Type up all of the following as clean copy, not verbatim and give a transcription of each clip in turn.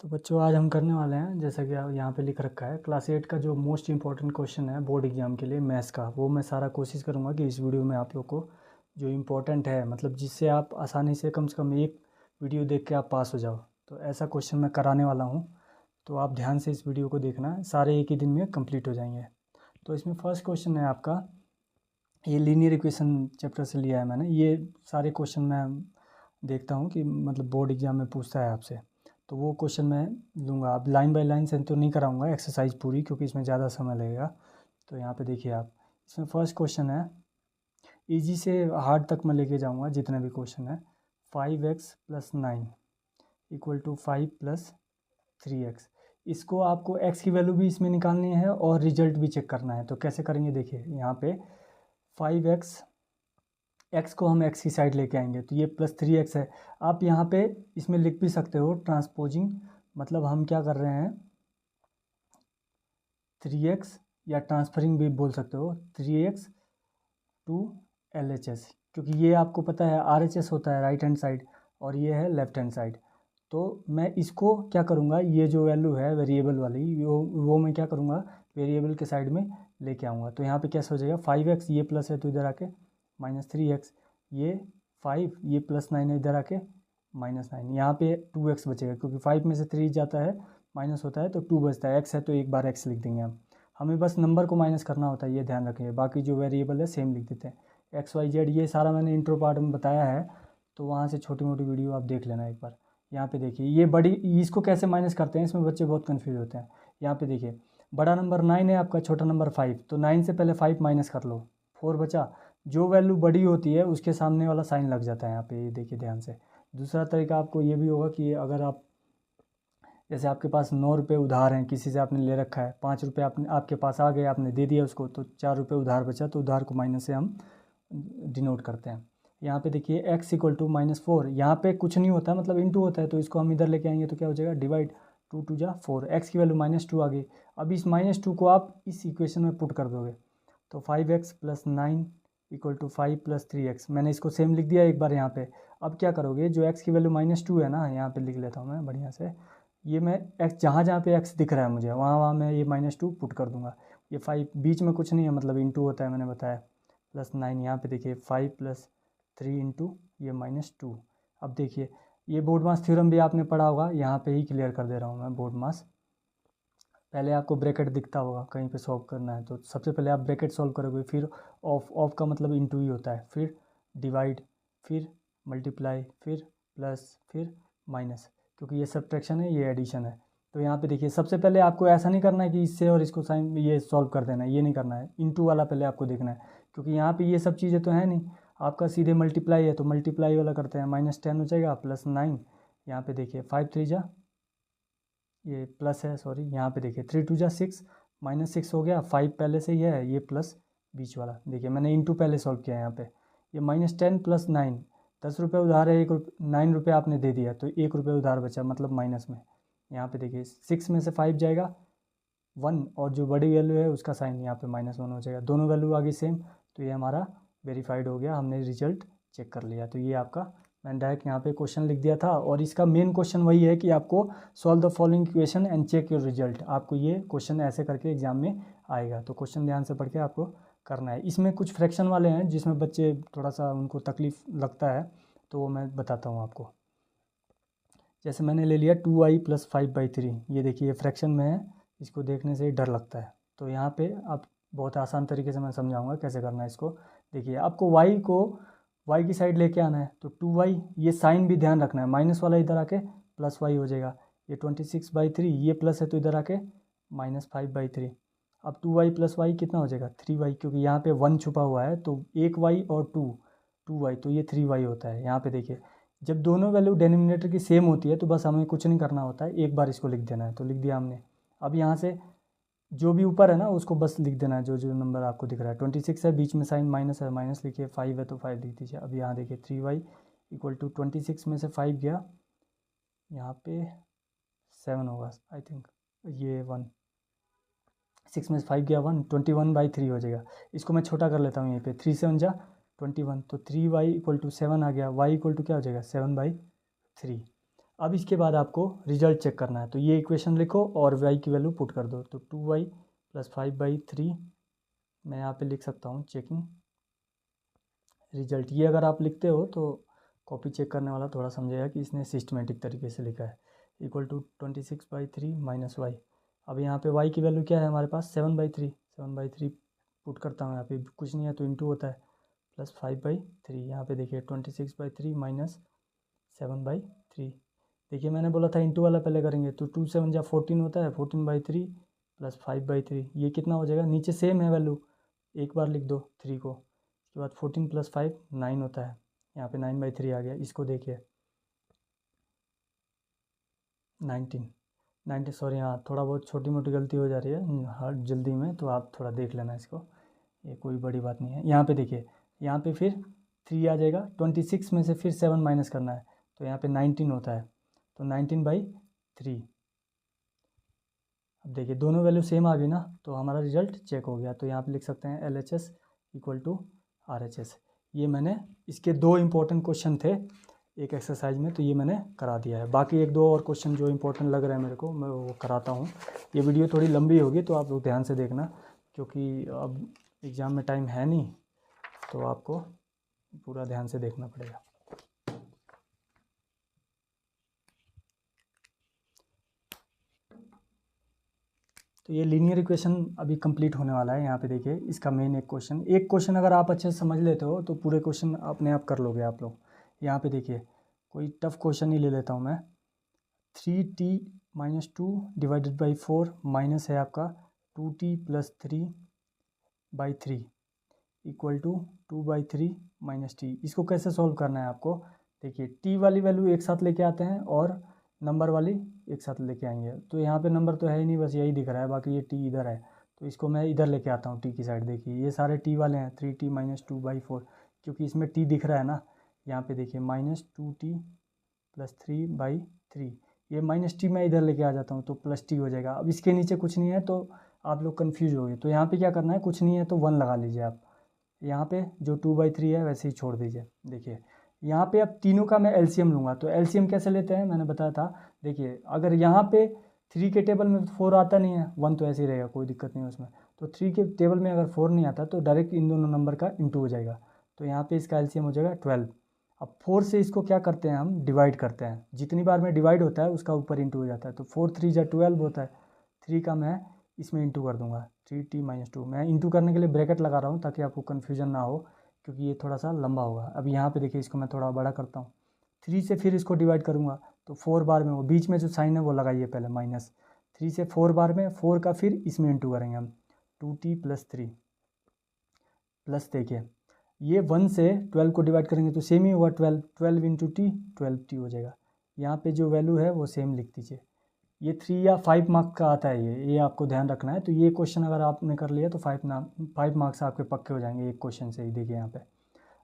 तो बच्चों आज हम करने वाले हैं जैसा कि यहाँ पे लिख रखा है क्लास 8 का जो मोस्ट इम्पॉर्टेंट क्वेश्चन है बोर्ड एग्जाम के लिए मैथ्स का, वो मैं सारा कोशिश करूँगा कि इस वीडियो में आप लोग को जो इम्पोर्टेंट है मतलब जिससे आप आसानी से कम एक वीडियो देख के आप पास हो जाओ, तो ऐसा क्वेश्चन मैं कराने वाला हूँ। तो आप ध्यान से इस वीडियो को देखना, सारे एक ही दिन में कंप्लीट हो जाएंगे। तो इसमें फर्स्ट क्वेश्चन है आपका, ये लीनियर इक्वेशन चैप्टर से लिया है मैंने। ये सारे क्वेश्चन मैं देखता हूँ कि मतलब बोर्ड एग्जाम में पूछता है आपसे, तो वो क्वेश्चन मैं लूँगा। अब लाइन बाय लाइन से तो नहीं कराऊंगा एक्सरसाइज पूरी, क्योंकि इसमें ज़्यादा समय लगेगा। तो यहाँ पे देखिए आप, इसमें फर्स्ट क्वेश्चन है, इजी से हार्ड तक मैं लेके जाऊँगा जितने भी क्वेश्चन है। 5x+9 equal to 5+3x। इसको आपको x की वैल्यू भी इसमें निकालनी है और रिजल्ट भी चेक करना है। तो कैसे करेंगे, देखिए यहाँ पे 5x, x को हम x की साइड लेके आएंगे तो ये +3x है। आप यहाँ पे इसमें लिख भी सकते हो ट्रांसपोजिंग, मतलब हम क्या कर रहे हैं 3x, या ट्रांसफरिंग भी बोल सकते हो 3x टू LHS, क्योंकि ये आपको पता है RHS होता है राइट हैंड साइड और ये है लेफ्ट हैंड साइड। तो मैं इसको क्या करूँगा, ये जो वैल्यू है वेरिएबल वाली वो मैं क्या करूँगा वेरिएबल के साइड में लेके आऊँगा। तो यहाँ पे कैसे हो जाएगा 5x, ये प्लस है तो इधर आके -3x, ये 5, ये +9 है इधर आके -9, यहाँ पे 2x बचेगा क्योंकि 5 में से 3 जाता है माइनस होता है तो 2 बचता है। x है तो एक बार x लिख देंगे हम, हमें बस नंबर को माइनस करना होता है, ये ध्यान रखिए। बाकी जो वेरिएबल है सेम लिख देते हैं। XYZ ये सारा मैंने इंट्रो पार्ट में बताया है, तो वहाँ से छोटी मोटी वीडियो आप देख लेना एक बार। यहाँ पे देखिए ये बड़ी, इसको कैसे माइनस करते हैं इसमें बच्चे बहुत कन्फ्यूज होते हैं। यहाँ पे देखिए बड़ा नंबर 9 है आपका, छोटा नंबर 5, तो 9 से पहले 5 माइनस कर लो, 4 बचा। जो वैल्यू बड़ी होती है उसके सामने वाला साइन लग जाता है यहाँ पे, ये देखिए ध्यान से। दूसरा तरीका आपको ये भी होगा कि अगर आप जैसे आपके पास 9 रुपये उधार हैं, किसी से आपने ले रखा है, 5 रुपये आपने आपके पास आ गए, आपने दे दिया उसको, तो 4 रुपये उधार बचा, तो उधार को माइनस से हम डिनोट करते हैं। यहाँ पे देखिए x इक्वल टू -4, यहाँ पे कुछ नहीं होता मतलब इंटू होता है, तो इसको हम इधर लेके आएंगे तो क्या हो जाएगा डिवाइड, 2 2 जा 4, x की वैल्यू -2 आ गई। अब इस -2 को आप इस इक्वेशन में पुट कर दोगे तो 5x+9 इक्वल टू 5+3x, मैंने इसको सेम लिख दिया एक बार यहाँ पे। अब क्या करोगे, जो x की वैल्यू -2 है ना, यहाँ पे लिख लेता हूँ मैं बढ़िया से, ये मैं x जहाँ जहाँ पे x दिख रहा है मुझे वहाँ वहाँ मैं ये -2 पुट कर दूंगा। ये 5 बीच में कुछ नहीं है, मतलब इंटू होता है मैंने बताया, +9, यहाँ पे देखिए 5+3 इंटू ये -2। अब देखिए ये बोर्ड मास थ्योरम भी आपने पढ़ा होगा, यहाँ पे ही क्लियर कर दे रहा हूँ मैं बोर्ड मास। पहले आपको ब्रैकेट दिखता होगा कहीं पे सॉल्व करना है, तो सबसे पहले आप ब्रैकेट सॉल्व करोगे, फिर ऑफ का मतलब इंटू ही होता है, फिर डिवाइड, फिर मल्टीप्लाई, फिर प्लस, फिर माइनस, क्योंकि ये सब्ट्रैक्शन है ये एडिशन है। तो यहाँ पे देखिए सबसे पहले आपको ऐसा नहीं करना है कि इससे और इसको साइन ये सॉल्व कर देना है, ये नहीं करना है, इंटू वाला पहले आपको देखना है, क्योंकि यहाँ पे ये सब चीज़ें तो है नहीं, आपका सीधे मल्टीप्लाई है, तो मल्टीप्लाई वाला करते हैं, -10 हो जाएगा +9, यहाँ पे देखिए 5 3 जा, ये प्लस है सॉरी, यहाँ पे देखिए 3 2 जा 6, -6 हो गया, 5 पहले से ही है, ये प्लस बीच वाला देखिए मैंने इंटू पहले सॉल्व किया है यहाँ पे। ये -10+9, 10 रुपये उधार है, 9 रुपये आपने दे दिया तो 1 रुपये उधार बचा, मतलब माइनस में। यहाँ पे देखिए 6 में से 5 जाएगा 1, और जो बड़ी वैल्यू है उसका साइन यहाँ पे -1 हो जाएगा, दोनों वैल्यू आ गई सेम, तो ये हमारा वेरीफाइड हो गया, हमने रिजल्ट चेक कर लिया। तो ये आपका, मैंने डायरेक्ट यहाँ पे क्वेश्चन लिख दिया था, और इसका मेन क्वेश्चन वही है कि आपको solve the following equation and check your result, आपको ये क्वेश्चन ऐसे करके एग्जाम में आएगा, तो क्वेश्चन ध्यान से पढ़ के आपको करना है। इसमें कुछ फ्रैक्शन वाले हैं जिसमें बच्चे थोड़ा सा उनको तकलीफ लगता है, तो वो मैं बताता हूँ आपको। जैसे मैंने ले लिया 2i + 5/3, ये देखिए ये फ्रैक्शन में है, इसको देखने से ही डर लगता है, तो यहाँ पे आप बहुत आसान तरीके से मैं समझाऊंगा कैसे करना है इसको। देखिए आपको y की साइड लेके आना है, तो 2y, ये साइन भी ध्यान रखना है, माइनस वाला इधर आके +y हो जाएगा, ये 26/3, ये प्लस है तो इधर आके -5/3। अब 2y + y कितना हो जाएगा 3y, क्योंकि यहाँ पे 1 छुपा हुआ है, तो 1y और 2y, तो ये 3y होता है। यहाँ पे देखिए जब दोनों वैल्यू डेनोमिनेटर की सेम होती है तो बस हमें कुछ नहीं करना होता है, एक बार इसको लिख देना है, तो लिख दिया हमने। अब यहाँ से जो भी ऊपर है ना उसको बस लिख देना है, जो जो नंबर आपको दिख रहा है। 26 है, बीच में साइन माइनस है, माइनस लिखिए, 5 है तो 5 लिख दीजिए। अब यहाँ देखिए 3y इक्वल टू 26 में से 5 गया, यहाँ पे 7 होगा आई थिंक, ये 1, 6 में से 5 गया 1, 21/3 हो जाएगा। इसको मैं छोटा कर लेता हूँ, यहीं पे 3 7 जा 21, तो 3y इक्वल टू 7 आ गया, y इक्वल टू क्या हो जाएगा 7/3। अब इसके बाद आपको रिजल्ट चेक करना है, तो ये इक्वेशन लिखो और y की वैल्यू पुट कर दो। तो 2y + 5/3 मैं यहाँ पे लिख सकता हूँ चेकिंग रिजल्ट। ये अगर आप लिखते हो तो कॉपी चेक करने वाला थोड़ा समझेगा कि इसने सिस्टमेटिक तरीके से लिखा है। = 26/3 - y। अब यहाँ पे y की वैल्यू क्या है हमारे पास 7/3, 7/3 पुट करता हूँ यहाँ पे, कुछ नहीं है तो इंटू होता है, प्लस 5/3। यहाँ पे देखिए 26/3 - 7/3। देखिए मैंने बोला था इंटू वाला पहले करेंगे, तो 2 7 जा 14 होता है, 14/3 + 5/3 ये कितना हो जाएगा, नीचे सेम है वैल्यू, एक बार लिख दो 3 को। उसके बाद 14 + 5 9 होता है, यहाँ पे 9/3 आ गया। इसको देखिए 19 सॉरी, हाँ थोड़ा बहुत छोटी मोटी गलती हो जा रही है हर जल्दी में, तो आप थोड़ा देख लेना इसको, ये कोई बड़ी बात नहीं है। यहाँ पे देखिए, यहाँ पे फिर 3 आ जाएगा, 26 में से फिर 7 माइनस करना है, तो यहाँ पे 19 होता है, तो 19/3। अब देखिए दोनों वैल्यू सेम आ गई ना, तो हमारा रिजल्ट चेक हो गया। तो यहाँ पे लिख सकते हैं LHS = RHS। ये मैंने इसके 2 इंपॉर्टेंट क्वेश्चन थे एक एक्सरसाइज में, तो ये मैंने करा दिया है। बाकी 1-2 और क्वेश्चन जो इंपॉर्टेंट लग रहे हैं मेरे को, मैं वो कराता हूँ। ये वीडियो थोड़ी लंबी होगी तो आप लोग ध्यान से देखना, क्योंकि अब एग्ज़ाम में टाइम है नहीं, तो आपको पूरा ध्यान से देखना पड़ेगा। तो ये लीनियर इक्वेशन अभी कंप्लीट होने वाला है। यहाँ पे देखिए इसका मेन एक क्वेश्चन अगर आप अच्छे से समझ लेते हो तो पूरे क्वेश्चन अपने आप कर लोगे आप लोग। यहाँ पे देखिए कोई टफ क्वेश्चन ही ले लेता हूँ मैं। 3t - 2 / 4 माइनस है आपका 2t + 3/3 = 2/3 - t। इसको कैसे सॉल्व करना है आपको, देखिए t वाली वैल्यू एक साथ लेके आते हैं और नंबर वाली एक साथ लेके आएंगे। तो यहाँ पे नंबर तो है ही नहीं, बस यही दिख रहा है, बाकी ये t इधर है, तो इसको मैं इधर लेके आता हूँ t की साइड। देखिए ये सारे t वाले हैं, 3t - 2/4, क्योंकि इसमें t दिख रहा है ना। यहाँ पे देखिए -2t + 3/3, ये -t मैं इधर लेके आ जाता हूँ तो +t हो जाएगा। अब इसके नीचे कुछ नहीं है तो आप लोग कन्फ्यूज हो गए, तो यहाँ पे क्या करना है, कुछ नहीं है तो 1 लगा लीजिए आप। यहाँ पे जो 2/3 है वैसे ही छोड़ दीजिए। देखिए यहाँ पे अब तीनों का मैं एलसीएम लूँगा, तो एलसीएम कैसे लेते हैं मैंने बताया था। देखिए अगर यहाँ पे 3 के टेबल में 4 आता नहीं है, 1 तो ऐसे ही रहेगा, कोई दिक्कत नहीं है उसमें। तो 3 के टेबल में अगर 4 नहीं आता तो डायरेक्ट इन दोनों नंबर का इंटू हो जाएगा, तो यहाँ पे इसका एलसीएम हो जाएगा 12। अब 4 से इसको क्या करते हैं, हम डिवाइड करते हैं, जितनी बार में डिवाइड होता है उसका ऊपर इंटू हो जाता है। तो 4 3 जा 12 होता है, 3 का मैं इसमें इंटू कर दूंगा, 3t - 2। मैं इंटू करने के लिए ब्रैकेट लगा रहा हूँ ताकि आपको कन्फ्यूजन ना हो, क्योंकि ये थोड़ा सा लंबा होगा। अब यहाँ पे देखिए इसको मैं थोड़ा बड़ा करता हूँ, 3 से फिर इसको डिवाइड करूँगा, तो 4 बार में वो बीच में जो साइन है वो लगाइए पहले, -3 से 4 बार में 4 का फिर इसमें इंटू करेंगे हम, 2t + 3 प्लस। देखिए ये 1 से 12 को डिवाइड करेंगे तो सेम ही होगा, 12 × t 12t हो जाएगा। यहाँ पे जो वैल्यू है वो सेम लिख दीजिए। ये 3 या 5 मार्क्स का आता है, ये आपको ध्यान रखना है। तो ये क्वेश्चन अगर आपने कर लिया तो 5 मार्क्स आपके पक्के हो जाएंगे एक क्वेश्चन से ही। देखिए यहाँ पे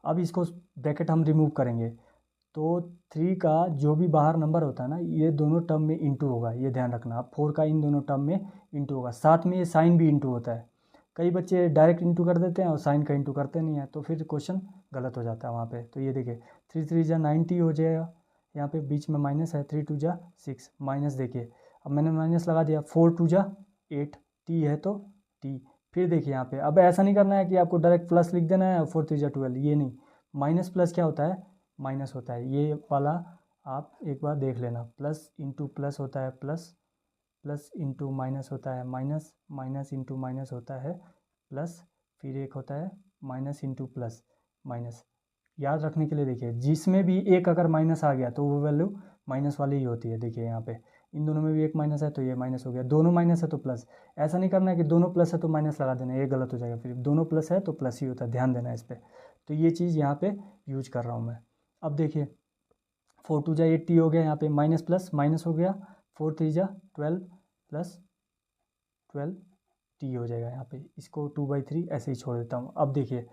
अब इसको ब्रैकेट हम रिमूव करेंगे, तो 3 का जो भी बाहर नंबर होता है ना, ये दोनों टर्म में इंटू होगा, ये ध्यान रखना। अब 4 का इन दोनों टर्म में इंटू होगा, साथ में ये साइन भी इंटू होता है। कई बच्चे डायरेक्ट इंटू कर देते हैं और साइन का इंटू करते नहीं है, तो फिर क्वेश्चन गलत हो जाता है वहाँ पे। तो ये देखिए 3 3 जा 90 हो जाएगा, यहाँ पे बीच में माइनस है, 3 2 जा 6 माइनस। देखिए अब मैंने माइनस लगा दिया, 4 2 जा 8, टी है तो टी। फिर देखिए यहाँ पे अब ऐसा नहीं करना है कि आपको डायरेक्ट प्लस लिख देना है, 4 3 जा 12, ये नहीं, माइनस प्लस क्या होता है, माइनस होता है। ये वाला आप एक बार देख लेना, प्लस इंटू प्लस होता है प्लस, प्लस इंटू माइनस होता है माइनस, माइनस इंटू माइनस होता है प्लस, फिर एक होता है माइनस इंटू प्लस माइनस। याद रखने के लिए देखिए जिसमें भी एक अगर माइनस आ गया तो वो वैल्यू माइनस वाली ही होती है। देखिए यहाँ पे इन दोनों में भी एक माइनस है तो ये माइनस हो गया, दोनों माइनस है तो प्लस। ऐसा नहीं करना है कि दोनों प्लस है तो माइनस लगा देना, ये गलत हो जाएगा। फिर दोनों प्लस है तो प्लस ही होता है, ध्यान देना इस पर। तो ये चीज़ यहाँ पे यूज कर रहा हूँ मैं। अब देखिए 4 2 जा 80 हो गया, यहाँ पे माइनस प्लस माइनस हो गया, 4 3 जा 12 प्लस 12 टी हो जाएगा। यहाँ पे इसको 2/3 ऐसे ही छोड़ देता हूँ। अब देखिए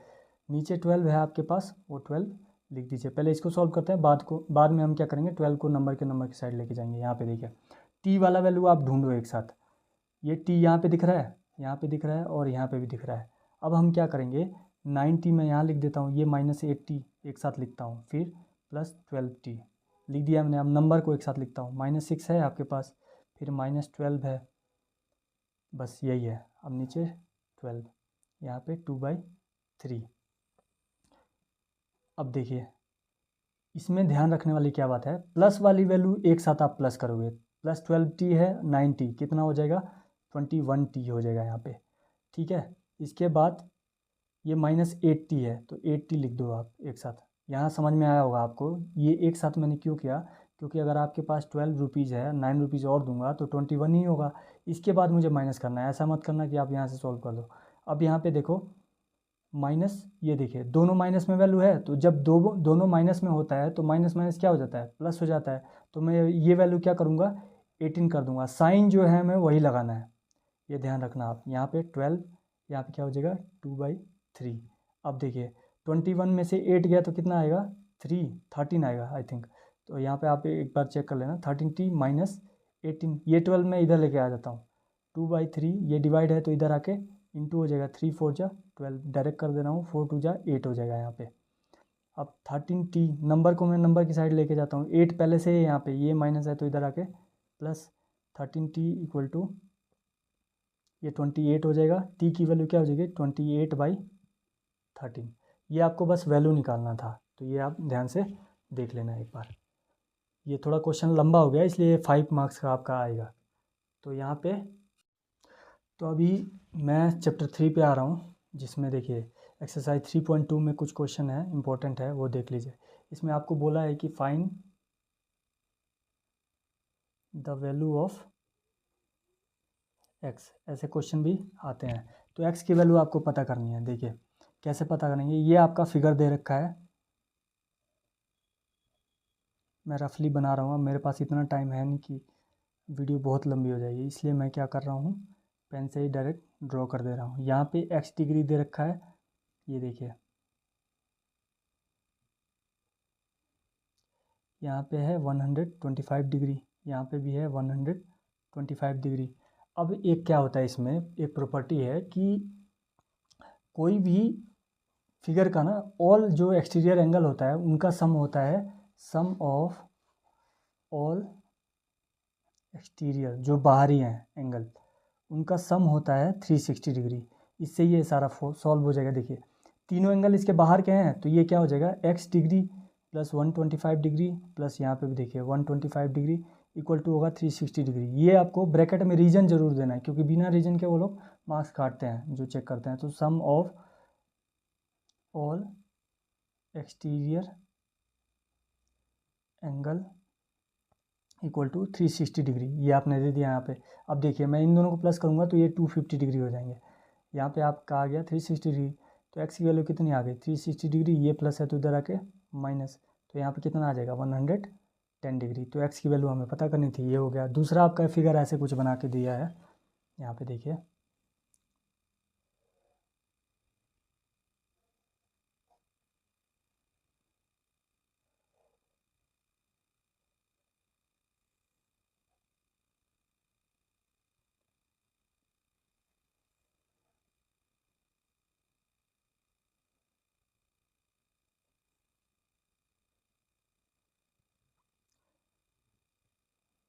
नीचे 12 है आपके पास, वो 12 लिख दीजिए। पहले इसको सॉल्व करते हैं, बाद में हम क्या करेंगे, 12 को नंबर की साइड लेके जाएंगे। यहाँ पे देखिए टी वाला वैल्यू आप ढूंढो एक साथ, ये टी यहाँ पे दिख रहा है, यहाँ पे दिख रहा है और यहाँ पे भी दिख रहा है। अब हम क्या करेंगे, 90 मैं यहाँ लिख देता हूँ, ये -80 एक साथ लिखता हूँ, फिर +12t। लिख दिया मैंने। अब नंबर को एक साथ लिखता हूँ, -6 है आपके पास, फिर -12 है, बस यही है। अब नीचे 12, यहाँ पे 2/3। अब देखिए इसमें ध्यान रखने वाली क्या बात है, प्लस वाली वैल्यू एक साथ आप प्लस करोगे, +12t है 9t, कितना हो जाएगा 21t हो जाएगा यहाँ पे, ठीक है। इसके बाद ये -8t है तो 8t लिख दो आप एक साथ। यहाँ समझ में आया होगा आपको, ये एक साथ मैंने क्यों किया, क्योंकि अगर आपके पास 12 रुपीज़ है, 9 रुपीज़ और दूंगा तो 21 ही होगा। इसके बाद मुझे माइनस करना है, ऐसा मत करना कि आप यहाँ से सॉल्व कर दो। अब यहाँ पे देखो माइनस, ये देखिए दोनों माइनस में वैल्यू है, तो जब दोनों माइनस में होता है तो माइनस माइनस क्या हो जाता है, प्लस हो जाता है। तो मैं ये वैल्यू क्या करूँगा, 18 कर दूंगा। साइन जो है हमें वही लगाना है, ये ध्यान रखना आप। यहाँ पे 12, यहाँ पे क्या हो जाएगा 2/3। अब देखिए 21 में से 8 गया तो कितना आएगा 13 आएगा आई थिंक। तो यहाँ पे आप एक बार चेक कर लेना, 13t -18, ये 12 मैं इधर लेके आ जाता हूँ, 2/3 ये डिवाइड है तो इधर आके इंटू हो जाएगा, 3 4 जा 12, डायरेक्ट कर दे रहा हूँ, 4 2 जा 8 हो जाएगा यहाँ पे। अब 13t नंबर को मैं नंबर की साइड लेके जाता हूँ, 8 पहले से है यहाँ पे, ये माइनस है तो इधर आके प्लस, 13t इक्वल टू ये 28 हो जाएगा। t की वैल्यू क्या हो जाएगी 28/13। ये आपको बस वैल्यू निकालना था, तो ये आप ध्यान से देख लेना एक बार। ये थोड़ा क्वेश्चन लंबा हो गया इसलिए 5 मार्क्स का आपका आएगा। तो यहाँ पे तो अभी मैं चैप्टर 3 पे आ रहा हूँ, जिसमें देखिए एक्सरसाइज 3.2 में कुछ क्वेश्चन है इंपॉर्टेंट है, वो देख लीजिए। इसमें आपको बोला है कि find the value of x, ऐसे क्वेश्चन भी आते हैं। तो x की वैल्यू आपको पता करनी है। देखिए कैसे पता करेंगे, ये आपका फिगर दे रखा है, मैं रफली बना रहा हूँ। अब मेरे पास इतना टाइम है नहीं कि वीडियो बहुत लंबी हो जाएगी, इसलिए मैं क्या कर रहा हूँ, पेन से ही डायरेक्ट ड्रॉ कर दे रहा हूँ। यहाँ पे x डिग्री दे रखा है, ये देखिए यहाँ पे है 125 डिग्री, यहाँ पे भी है 125 डिग्री। अब एक क्या होता है इसमें, एक प्रॉपर्टी है कि कोई भी फिगर का ना ऑल जो एक्सटीरियर एंगल होता है उनका सम होता है, सम ऑफ ऑल एक्सटीरियर जो बाहरी हैं एंगल, उनका सम होता है 360 डिग्री। इससे ये सारा सॉल्व हो जाएगा। देखिए तीनों एंगल इसके बाहर के हैं, तो ये क्या हो जाएगा x degree plus 125 degree plus यहाँ पे भी देखिए 125 डिग्री इक्वल टू होगा 360 डिग्री। ये आपको ब्रैकेट में रीजन जरूर देना है, क्योंकि बिना रीजन के वो लोग मार्क्स काटते हैं जो चेक करते हैं। तो sum of all exterior angle equal to 360 degree, ये आपने दे दिया यहाँ पे। अब देखिए मैं इन दोनों को प्लस करूँगा तो ये 250 डिग्री हो जाएंगे। यहाँ पे आपका आ गया 360 डिग्री, तो x की वैल्यू कितनी आ गई 360 डिग्री, ये प्लस है तो इधर आके माइनस, तो यहाँ पे कितना आ जाएगा 110 डिग्री। तो x की वैल्यू हमें पता करनी थी, ये हो गया। दूसरा आपका फिगर ऐसे कुछ बना के दिया है, यहाँ पे देखिए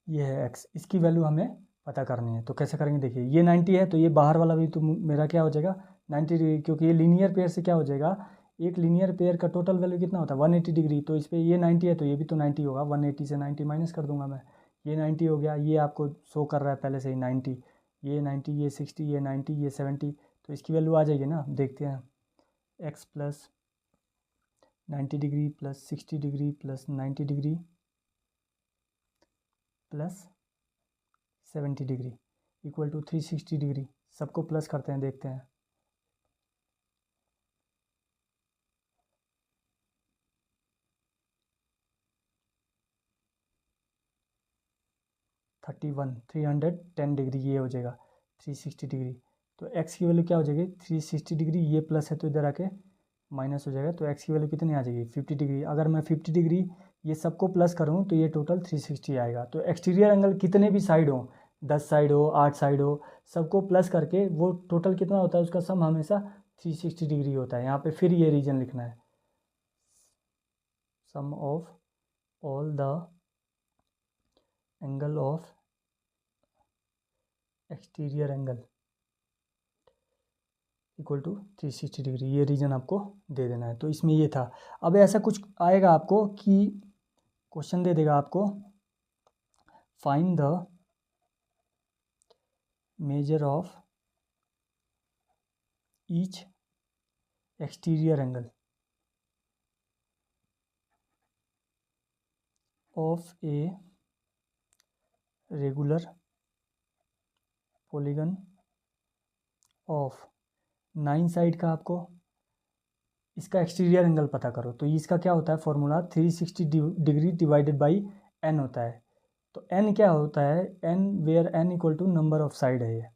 ये है x, इसकी वैल्यू हमें पता करनी है। तो कैसे करेंगे, देखिए ये 90 है तो ये बाहर वाला भी तो मेरा क्या हो जाएगा 90 डिग्री, क्योंकि ये लीनियर पेयर से क्या हो जाएगा, एक लीनियर पेयर का टोटल वैल्यू कितना होता है 180 डिग्री। तो इस पर ये 90 है तो ये भी तो 90 होगा, 180 से 90 माइनस कर दूंगा मैं, ये 90 हो गया। ये आपको शो कर रहा है पहले से ही 90, ये 90, ये 60, ये 90, ये 70, तो इसकी वैल्यू आ जाएगी ना। देखते हैं x plus 90 degree plus 60 degree plus 90 degree plus 70 degree equal to 360 degree. सबको प्लस करते हैं, देखते हैं। थर्टी वन 310 डिग्री ये हो जाएगा 360 डिग्री। तो x की वैल्यू क्या हो जाएगी 360 डिग्री, ये प्लस है तो इधर आके माइनस हो जाएगा। तो x की वैल्यू कितनी आ जाएगी 50 डिग्री। अगर मैं 50 डिग्री ये सबको प्लस करूँ तो ये टोटल 360 आएगा। तो एक्सटीरियर एंगल कितने भी साइड हो, 10 साइड हो 8 साइड हो, सबको प्लस करके वो टोटल कितना होता है उसका सम हमेशा 360 डिग्री होता है। यहाँ पे फिर ये रीजन लिखना है, sum of all the angle of exterior angle equal to 360 degree, ये रीजन आपको दे देना है। तो इसमें ये था। अब ऐसा कुछ आएगा आपको कि क्वेश्चन दे देगा आपको find the measure of each exterior angle of a regular polygon of 9 side का आपको इसका एक्सटीरियर एंगल पता करो। तो इसका क्या होता है formula, 360 degree divided by n होता है। तो n क्या होता है, n where n equal to number of side है ये,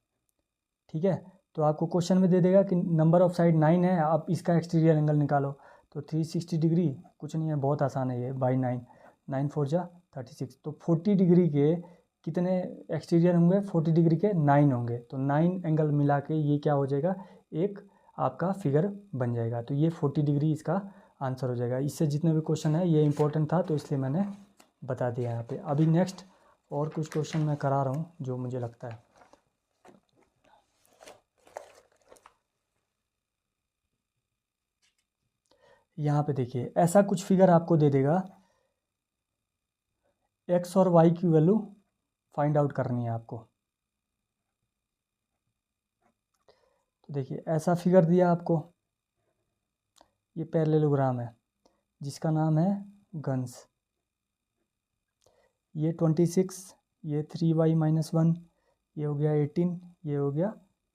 ठीक है। तो आपको क्वेश्चन में दे देगा कि नंबर ऑफ साइड 9 है, आप इसका एक्सटीरियर एंगल निकालो। तो 360 डिग्री कुछ नहीं है, बहुत आसान है ये, बाई 9, 9 4 जा 36। तो 40 डिग्री के कितने एक्सटीरियर होंगे, 40 डिग्री के 9 होंगे। तो 9 एंगल मिला के ये क्या हो जाएगा, एक आपका फिगर बन जाएगा। तो ये 40 डिग्री इसका आंसर हो जाएगा। इससे जितने भी क्वेश्चन है ये इंपॉर्टेंट था, तो इसलिए मैंने बता दिया यहाँ पे। अभी नेक्स्ट और कुछ क्वेश्चन मैं करा रहा हूँ जो मुझे लगता है। यहाँ पे देखिए ऐसा कुछ फिगर आपको दे देगा, एक्स और वाई की वैल्यू फाइंड आउट करनी है आपको। तो देखिए ऐसा फिगर दिया आपको, ये पैरेललोग्राम है जिसका नाम है गन्स। ये 26, ये 3y - 1, ये हो गया 18, ये हो गया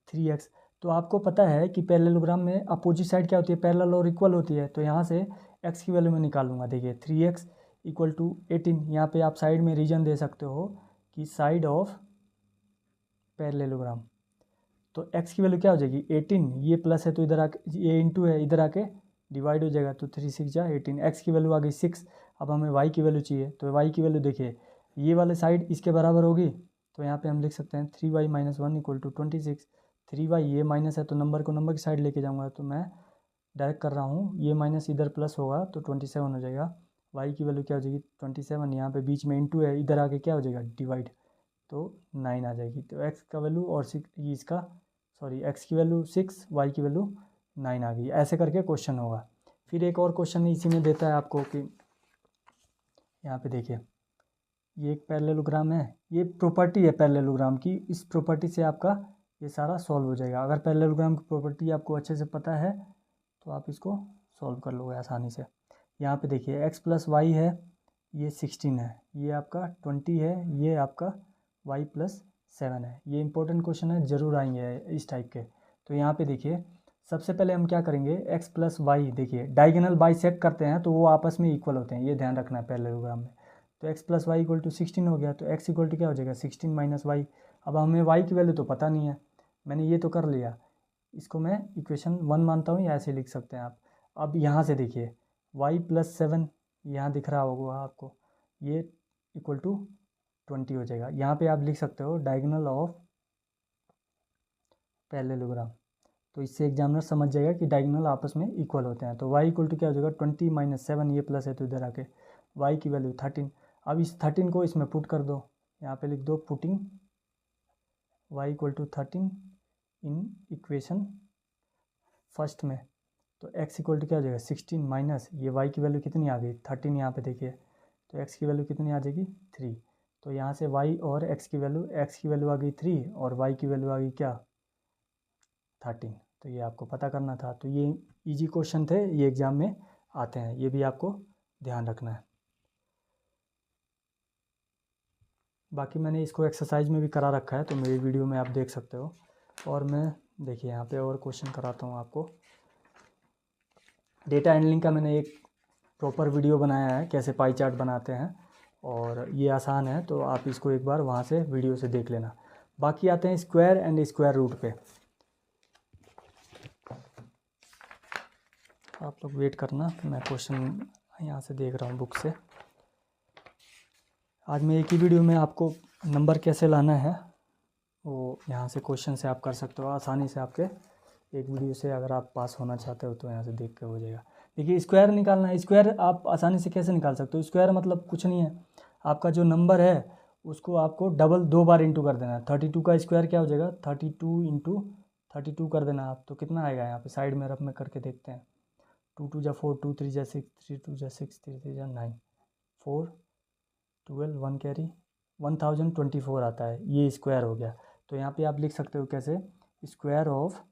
3x। तो आपको पता है कि पैरेललोग्राम में अपोजिट साइड क्या होती है, पैरेलल और इक्वल होती है। तो यहाँ से x की वैल्यू मैं निकालूंगा। देखिए 3x इक्वल टू 18, यहाँ पे आप साइड में रीजन दे सकते हो कि साइड ऑफ पैरेललोग्राम। तो x की वैल्यू क्या हो जाएगी 18, ये प्लस है तो इधर आके ये इंटू है, इधर आके डिवाइड हो जाएगा। तो 3 6 जा 18, x की वैल्यू आ गई 6। अब हमें y की वैल्यू चाहिए। तो y की वैल्यू देखिए ये वाले साइड इसके बराबर होगी। तो यहाँ पे हम लिख सकते हैं 3y - 1 इक्वल टू 26। 3y ये माइनस है तो नंबर को नंबर की साइड लेके जाऊँगा। तो मैं डायरेक्ट कर रहा हूँ, ये माइनस इधर प्लस होगा तो 27 हो जाएगा। y की वैल्यू क्या हो जाएगी 27, यहाँ पे बीच में इंटू है, इधर आके क्या हो जाएगा डिवाइड, तो 9 आ जाएगी। तो x का वैल्यू और इसका सॉरी x की वैल्यू 6, y की वैल्यू 9 आ गई। ऐसे करके क्वेश्चन होगा। फिर एक और क्वेश्चन इसी में देता है आपको कि यहाँ पे देखिए ये एक पैरेललोग्राम है, ये प्रॉपर्टी है पैरेललोग्राम की, इस प्रॉपर्टी से आपका ये सारा सॉल्व हो जाएगा। अगर पैरेललोग्राम की प्रॉपर्टी आपको अच्छे से पता है तो आप इसको सॉल्व कर लोगे आसानी से। यहाँ पे देखिए x + y है, ये 16 है, ये आपका 20 है, ये आपका y + 7 है। ये इंपॉर्टेंट क्वेश्चन है, ज़रूर आएंगे इस टाइप के। तो यहाँ पे देखिए सबसे पहले हम क्या करेंगे, x + y देखिए डायगोनल बाइसेक्ट करते हैं तो वो आपस में इक्वल होते हैं, ये ध्यान रखना है पैरेललोग्राम में। तो x + y इक्वल टू 16 हो गया। तो x इक्वल टू क्या हो जाएगा 16 - y। अब हमें y की वैल्यू तो पता नहीं है, मैंने ये तो कर लिया, इसको मैं इक्वेशन 1 मानता हूँ या ऐसे लिख सकते हैं आप। अब यहाँ से देखिए y + 7 यहाँ दिख रहा होगा आपको, ये इक्वल टू 20 हो जाएगा। यहाँ पे आप लिख सकते हो डायगोनल ऑफ पैरेललोग्राम। तो इससे एग्जामिनर समझ जाएगा कि डायगोनल आपस में इक्वल होते हैं। तो y इक्वल टू क्या हो जाएगा 20 - 7, ये प्लस है तो इधर आके y की वैल्यू 13। अब इस 13 को इसमें पुट कर दो, यहाँ पे लिख दो putting y equal to 13 in equation first में। तो x इक्वल टू क्या हो जाएगा 16 माइनस ये y की वैल्यू कितनी आ गई 13, यहाँ पे देखिए तो x की वैल्यू कितनी आ जाएगी 3। तो यहाँ से y और x की वैल्यू आ गई 3 और y की वैल्यू आ गई क्या 13। तो ये आपको पता करना था। तो ये इजी क्वेश्चन थे, ये एग्जाम में आते हैं, ये भी आपको ध्यान रखना है। बाकी मैंने इसको एक्सरसाइज में भी करा रखा है, तो मेरी वीडियो में आप देख सकते हो। और मैं देखिए यहाँ पे और क्वेश्चन कराता हूँ आपको। डेटा हैंडलिंग का मैंने एक प्रॉपर वीडियो बनाया है, कैसे पाई चार्ट बनाते हैं, और ये आसान है, तो आप इसको एक बार वहाँ से वीडियो से देख लेना। बाकी आते हैं स्क्वायर एंड स्क्वायर रूट पे। आप लोग वेट करना, मैं क्वेश्चन यहाँ से देख रहा हूँ बुक से। आज मैं एक ही वीडियो में आपको नंबर कैसे लाना है वो यहाँ से क्वेश्चन से आप कर सकते हो आसानी से। आपके एक वीडियो से अगर आप पास होना चाहते हो तो यहाँ से देख के हो जाएगा। देखिए स्क्वायर निकालना है, स्क्वायर आप आसानी से कैसे निकाल सकते हो, स्क्वायर मतलब कुछ नहीं है, आपका जो नंबर है उसको आपको डबल 2 बार इंटू कर देना है। 32 का स्क्वायर क्या हो जाएगा, 32 इंटू 32 कर देना आप, तो कितना आएगा यहाँ पे साइड में रफ में करके देखते हैं। 2 2 जा 4, 2 3 जा 6, 3 2 जा 6, 3 3 जा 9, 4 12 1 कैरी 1024 आता है, ये स्क्वायर हो गया। तो यहाँ पे आप लिख सकते हो कैसे, स्क्वायर ऑफ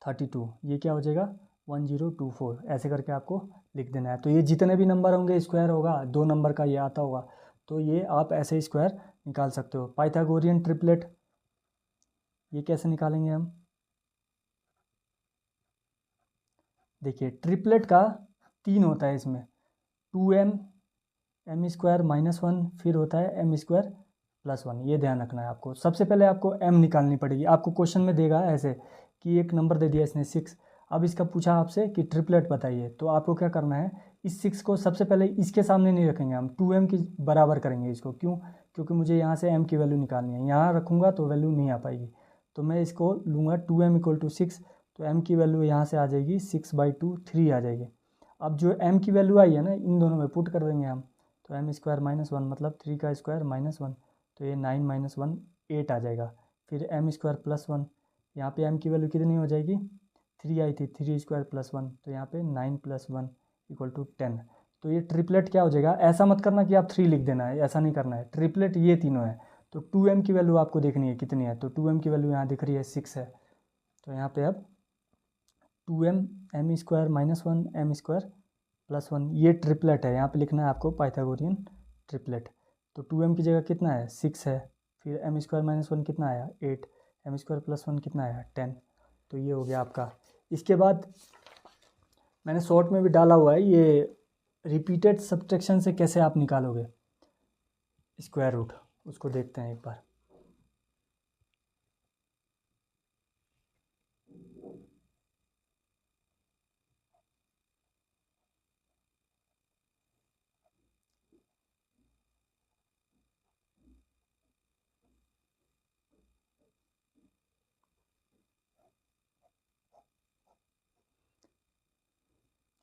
32, ये क्या हो जाएगा 1024, ऐसे करके आपको लिख देना है। तो ये जितने भी नंबर होंगे स्क्वायर होगा, 2 नंबर का ये आता होगा, तो ये आप ऐसे स्क्वायर निकाल सकते हो। पाइथागोरियन ट्रिपलेट, ये कैसे निकालेंगे हम, देखिए ट्रिपलेट का 3 होता है इसमें, 2m एम स्क्वायर माइनस 1, फिर होता है एम स्क्वायर प्लस 1, ये ध्यान रखना है आपको। सबसे पहले आपको m निकालनी पड़ेगी, आपको क्वेश्चन में देगा ऐसे कि एक नंबर दे दिया इसने 6, अब इसका पूछा आपसे कि ट्रिपलेट बताइए, तो आपको क्या करना है, इस 6 को सबसे पहले इसके सामने नहीं रखेंगे हम, 2m की बराबर करेंगे इसको, क्यों, क्योंकि मुझे यहाँ से m की वैल्यू निकालनी है, यहाँ रखूँगा तो वैल्यू नहीं आ पाएगी, तो मैं इसको लूँगा 2m इक्वल टू 6, तो m की वैल्यू यहाँ से आ जाएगी 6/2 3 आ जाएगी। अब जो m की वैल्यू आई है ना, इन दोनों में पुट कर देंगे हम, तो एम स्क्वायर माइनस 1 मतलब 3 का स्क्वायर माइनस 1, तो ये 9 माइनस 1 8 आ जाएगा। फिर एम स्क्वायर प्लस 1, यहाँ पे एम की वैल्यू कितनी हो जाएगी, 3 आई थी, 3 स्क्वायर प्लस 1, तो यहाँ पे 9 प्लस 1 इक्वल टू 10। तो ये ट्रिपलेट क्या हो जाएगा, ऐसा मत करना कि आप 3 लिख देना है, ऐसा नहीं करना है, ट्रिपलेट ये तीनों है। तो 2m की वैल्यू आपको देखनी है कितनी है, तो 2m की वैल्यू यहाँ दिख रही है 6 है, तो यहाँ पे अब 2m M square minus 1 M square plus 1, ये ट्रिपलेट है, यहाँ पे लिखना है आपको पाइथागोरियन ट्रिपलेट। तो 2m की जगह कितना है 6 है, फिर एम स्क्वायर माइनस 1 कितना आया 8, एम स्क्वायर प्लस 1 कितना आया 10, तो ये हो गया आपका। इसके बाद मैंने शॉर्ट में भी डाला हुआ है, ये रिपीटेड सब्ट्रैक्शन से कैसे आप निकालोगे स्क्वायर रूट, उसको देखते हैं एक बार।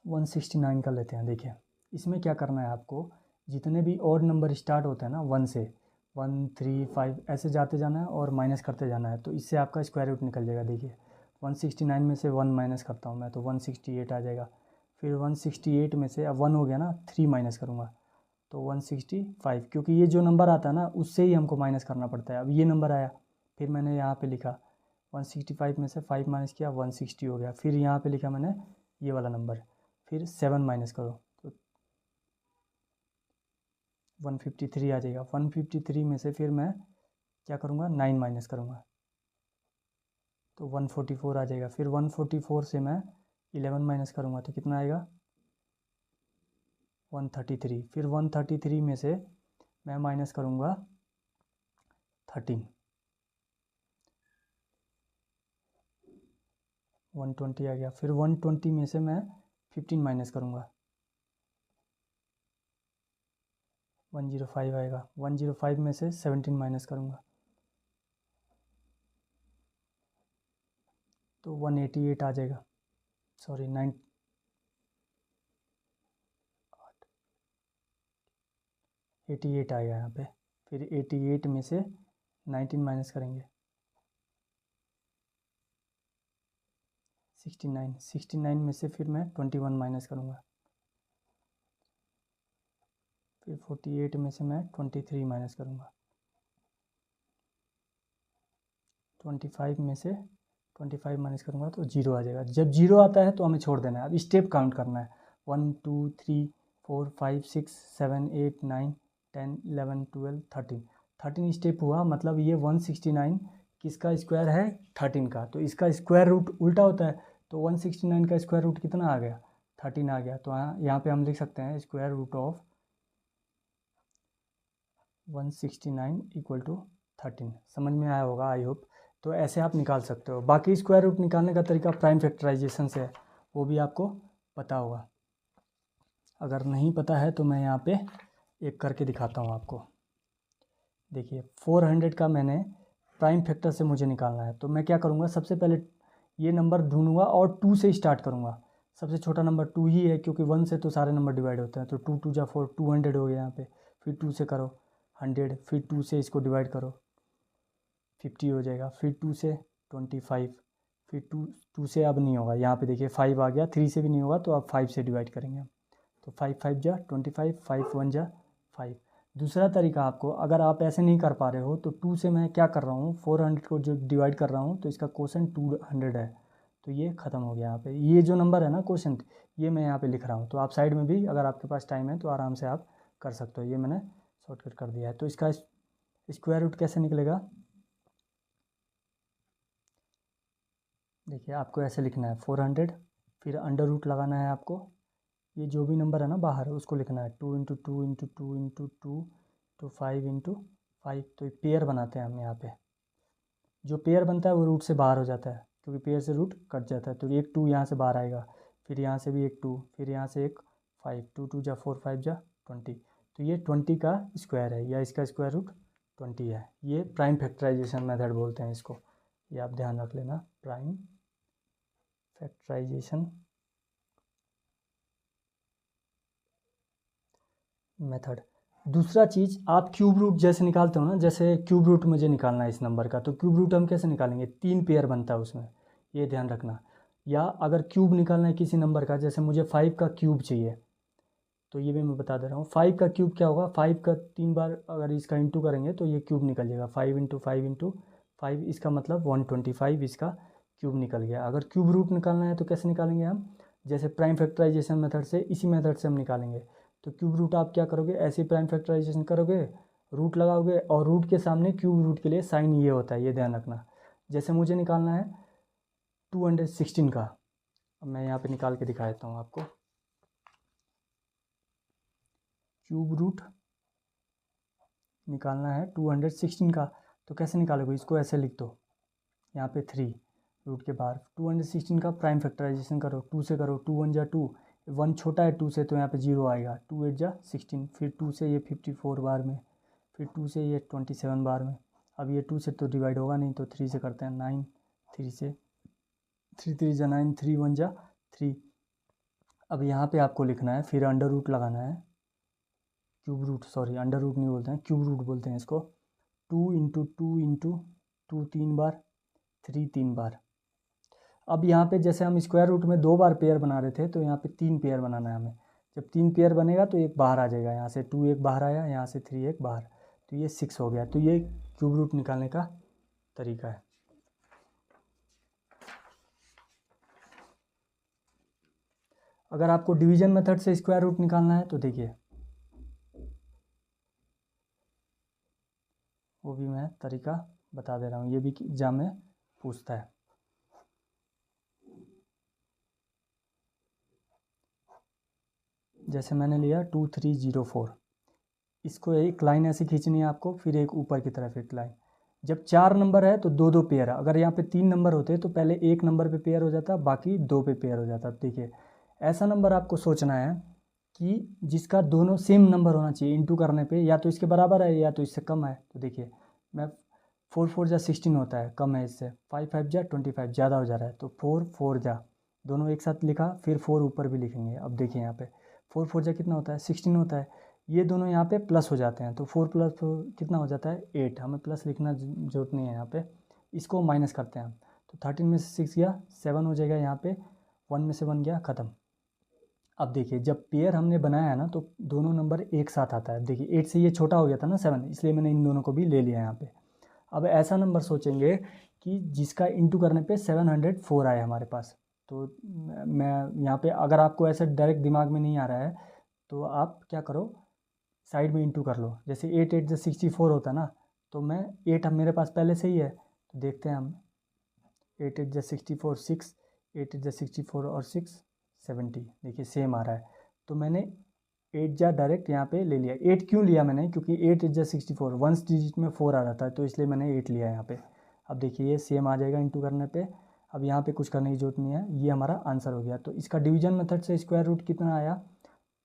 वन 169 का लेते हैं। देखिए इसमें क्या करना है आपको, जितने भी ऑड नंबर स्टार्ट होते हैं ना 1 से, 1 3 5 ऐसे जाते जाना है और माइनस करते जाना है, तो इससे आपका स्क्वायर रूट निकल जाएगा। देखिए 169 में से 1 माइनस करता हूँ मैं, तो 168 आ जाएगा। फिर 168 में से अब 1 हो गया ना, 3 माइनस करूँगा तो 165, क्योंकि ये जो नंबर आता है ना उससे ही हमको माइनस करना पड़ता है। अब ये नंबर आया, फिर मैंने यहाँ पे लिखा 165 में से 5 माइनस किया 160 हो गया। फिर यहाँ पे लिखा मैंने ये वाला नंबर, फिर 7 माइनस करो तो 153 आ जाएगा। 153 में से फिर मैं क्या करूँगा 9 माइनस करूँगा तो 144 आ जाएगा। फिर 144 से मैं 11 माइनस करूँगा तो कितना आएगा 133। फिर 133 में से मैं माइनस करूँगा 13, 120 आ गया। फिर 120 में से मैं 15 माइनस करूँगा 105 आएगा। 105 में से 17 माइनस करूँगा तो 188 आ जाएगा, सॉरी 88 आएगा यहाँ पे। फिर 88 में से 19 माइनस करेंगे 69, 69 में से फिर मैं 21 माइनस करूँगा, फिर 48 में से मैं 23 माइनस करूँगा, 25 में से 25 माइनस करूँगा तो 0 आ जाएगा। जब 0 आता है तो हमें छोड़ देना है। अब स्टेप काउंट करना है, 1 2 3 4 5 6 7 8 9 10 11 12 13, 13 स्टेप हुआ, मतलब ये 169 किसका स्क्वायर है 13 का, तो इसका स्क्वायर रूट उल्टा होता है, तो 169 का स्क्वायर रूट कितना आ गया 13 आ गया। तो यहाँ पे हम लिख सकते हैं square root of 169 equal to 13। समझ में आया होगा आई होप। तो ऐसे आप निकाल सकते हो। बाकी स्क्वायर रूट निकालने का तरीका प्राइम फैक्टराइजेशन से है, वो भी आपको पता होगा। अगर नहीं पता है तो मैं यहाँ पे एक करके दिखाता हूँ आपको। देखिए 400 का मैंने प्राइम फैक्टर से मुझे निकालना है, तो मैं क्या करूँगा, सबसे पहले ये नंबर ढूंढूंगा और 2 से स्टार्ट करूँगा। सबसे छोटा नंबर 2 ही है, क्योंकि 1 से तो सारे नंबर डिवाइड होते हैं। तो 2 2 जा 4, 200 हो गया यहाँ पे। फिर 2 से करो 100, फिर 2 से इसको डिवाइड करो 50 हो जाएगा। फिर 2 से 25, फिर 2 से अब नहीं होगा, यहाँ पे देखिए 5 आ गया। 3 से भी नहीं होगा, तो अब 5 से डिवाइड करेंगे हम। तो 5 5 जा 25, 5 1 जा 5। दूसरा तरीका आपको, अगर आप ऐसे नहीं कर पा रहे हो, तो 2 से मैं क्या कर रहा हूँ, 400 को जो डिवाइड कर रहा हूँ, तो इसका क्वोशंट 200 है। तो ये ख़त्म हो गया यहाँ पे। ये जो नंबर है ना क्वोशंट, ये मैं यहाँ पे लिख रहा हूँ। तो आप साइड में भी, अगर आपके पास टाइम है तो आराम से आप कर सकते हो। ये मैंने शॉर्टकट कर दिया है। तो इसका स्क्वायर रूट कैसे निकलेगा, देखिए आपको ऐसे लिखना है 400, फिर अंडर रूट लगाना है आपको। ये जो भी नंबर है ना बाहर, उसको लिखना है 2 इंटू 2 इंटू 2 इंटू 2 तो 5 इंटू 5। तो पेयर बनाते हैं हम यहाँ पे। जो पेयर बनता है वो रूट से बाहर हो जाता है, क्योंकि पेयर से रूट कट जाता है। तो एक 2 यहाँ से बाहर आएगा, फिर यहाँ से भी एक 2, फिर यहाँ से एक 5। 2 2 जा 4, 5 जा 20। तो ये 20 का स्क्वायर है, या इसका स्क्वायर रूट 20 है। ये प्राइम फैक्टराइजेशन मेथड बोलते हैं इसको, ये आप ध्यान रख लेना, प्राइम फैक्टराइजेशन मेथड। दूसरा चीज़, आप क्यूब रूट जैसे निकालते हो ना, जैसे क्यूब रूट मुझे निकालना है इस नंबर का, तो क्यूब रूट हम कैसे निकालेंगे, 3 पेयर बनता है उसमें, ये ध्यान रखना। या अगर क्यूब निकालना है किसी नंबर का, जैसे मुझे 5 का क्यूब चाहिए, तो ये भी मैं बता दे रहा हूँ। 5 का क्यूब क्या होगा, 5 का 3 बार अगर इसका इंटू करेंगे तो ये क्यूब निकल जाएगा। 5 इंटू 5 इंटू 5, इसका मतलब 125 इसका क्यूब निकल गया। अगर क्यूब रूट निकालना है तो कैसे निकालेंगे हम, जैसे प्राइम फैक्टराइजेशन मेथड से, इसी मेथड से हम निकालेंगे। तो क्यूब रूट आप क्या करोगे, ऐसे प्राइम फैक्टराइजेशन करोगे, रूट लगाओगे, और रूट के सामने क्यूब रूट के लिए साइन ये होता है, ये ध्यान रखना। जैसे मुझे निकालना है 216 का, अब मैं यहाँ पे निकाल के दिखा देता हूँ आपको। क्यूब रूट निकालना है 216 का, तो कैसे निकालोगे, इसको ऐसे लिख दो, यहाँ पे 3 रूट के बाहर। 216 का प्राइम फैक्टराइजेशन करो, 2 से करो, 2 1 जा 2, 1 छोटा है 2 से, तो यहाँ पे 0 आएगा। 2 8 जा 16, फिर 2 से ये 54 बार में, फिर 2 से ये 27 बार में। अब ये 2 से तो डिवाइड होगा नहीं, तो 3 से करते हैं 9, 3 से 3 3 जा 9, 3 1 जा 3। अब यहाँ पे आपको लिखना है, फिर अंडर रूट लगाना है, cube root, sorry under root नहीं बोलते हैं, क्यूब रूट बोलते हैं इसको। 2 इंटू 2 इंटू 2 3 बार, 3 3 बार। अब यहाँ पे जैसे हम स्क्वायर रूट में 2 बार पेयर बना रहे थे, तो यहाँ पे 3 पेयर बनाना है हमें। जब 3 पेयर बनेगा तो एक बाहर आ जाएगा, यहाँ से 2 एक बाहर आया, यहाँ से 3 एक बाहर, तो ये 6 हो गया। तो ये क्यूब रूट निकालने का तरीका है। अगर आपको डिवीजन मेथड से स्क्वायर रूट निकालना है तो देखिए, वो भी मैं तरीका बता दे रहा हूँ, ये भी एग्जाम में पूछता है। जैसे मैंने लिया 2304, इसको एक लाइन ऐसे खींचनी है आपको, फिर एक ऊपर की तरफ एक लाइन। जब 4 नंबर है तो 2 2 पेयर है। अगर यहाँ पे 3 नंबर होते तो पहले एक नंबर पे पेयर हो जाता, बाकी 2 पे पेयर हो जाता। देखिए ऐसा नंबर आपको सोचना है कि जिसका दोनों सेम नंबर होना चाहिए, इंटू करने पे या तो इसके बराबर है या तो इससे कम है। तो देखिए मैं 4 4 जा 16 होता है, कम है इससे। 5 5 जा 25, ज़्यादा हो जा रहा है, तो 4 4 जा, दोनों एक साथ लिखा, फिर 4 ऊपर भी लिखेंगे। अब देखिए यहाँ पे 4 4 जा कितना होता है, 16 होता है। ये दोनों यहाँ पे प्लस हो जाते हैं, तो 4 प्लस 4 कितना हो जाता है, 8। हमें प्लस लिखना जरूरत नहीं है यहाँ पे, इसको माइनस करते हैं हम। तो 13 में से 6 गया 7 हो जाएगा, यहाँ पे 1 में से 1 गया, ख़त्म। अब देखिए जब पेयर हमने बनाया है ना, तो दोनों नंबर एक साथ आता है। देखिए 8 से ये छोटा हो गया था ना 7, इसलिए मैंने इन दोनों को भी ले लिया यहाँ पे। अब ऐसा नंबर सोचेंगे कि जिसका इंटू करने पे 704 आए हमारे पास। तो मैं यहाँ पे, अगर आपको ऐसे डायरेक्ट दिमाग में नहीं आ रहा है, तो आप क्या करो, साइड में इंटू कर लो। जैसे 8 8 जो 64 होता है ना, तो मैं 8 अब मेरे पास पहले से ही है, तो देखते हैं हम। 8 8 जो 64 6, 8 8 जो 64 और 6 70, देखिए सेम आ रहा है। तो मैंने 8 जा डायरेक्ट यहाँ पे ले लिया। 8 क्यों लिया मैंने, क्योंकि 8 8 जा 64, 1 डिजिट में 4 आ रहा था, तो इसलिए मैंने 8 लिया यहाँ पे। अब देखिए ये सेम आ जाएगा इंटू करने पे। अब यहाँ पे कुछ करने की जरूरत नहीं है, ये हमारा आंसर हो गया। तो इसका डिवीजन मेथड से स्क्वायर रूट कितना आया,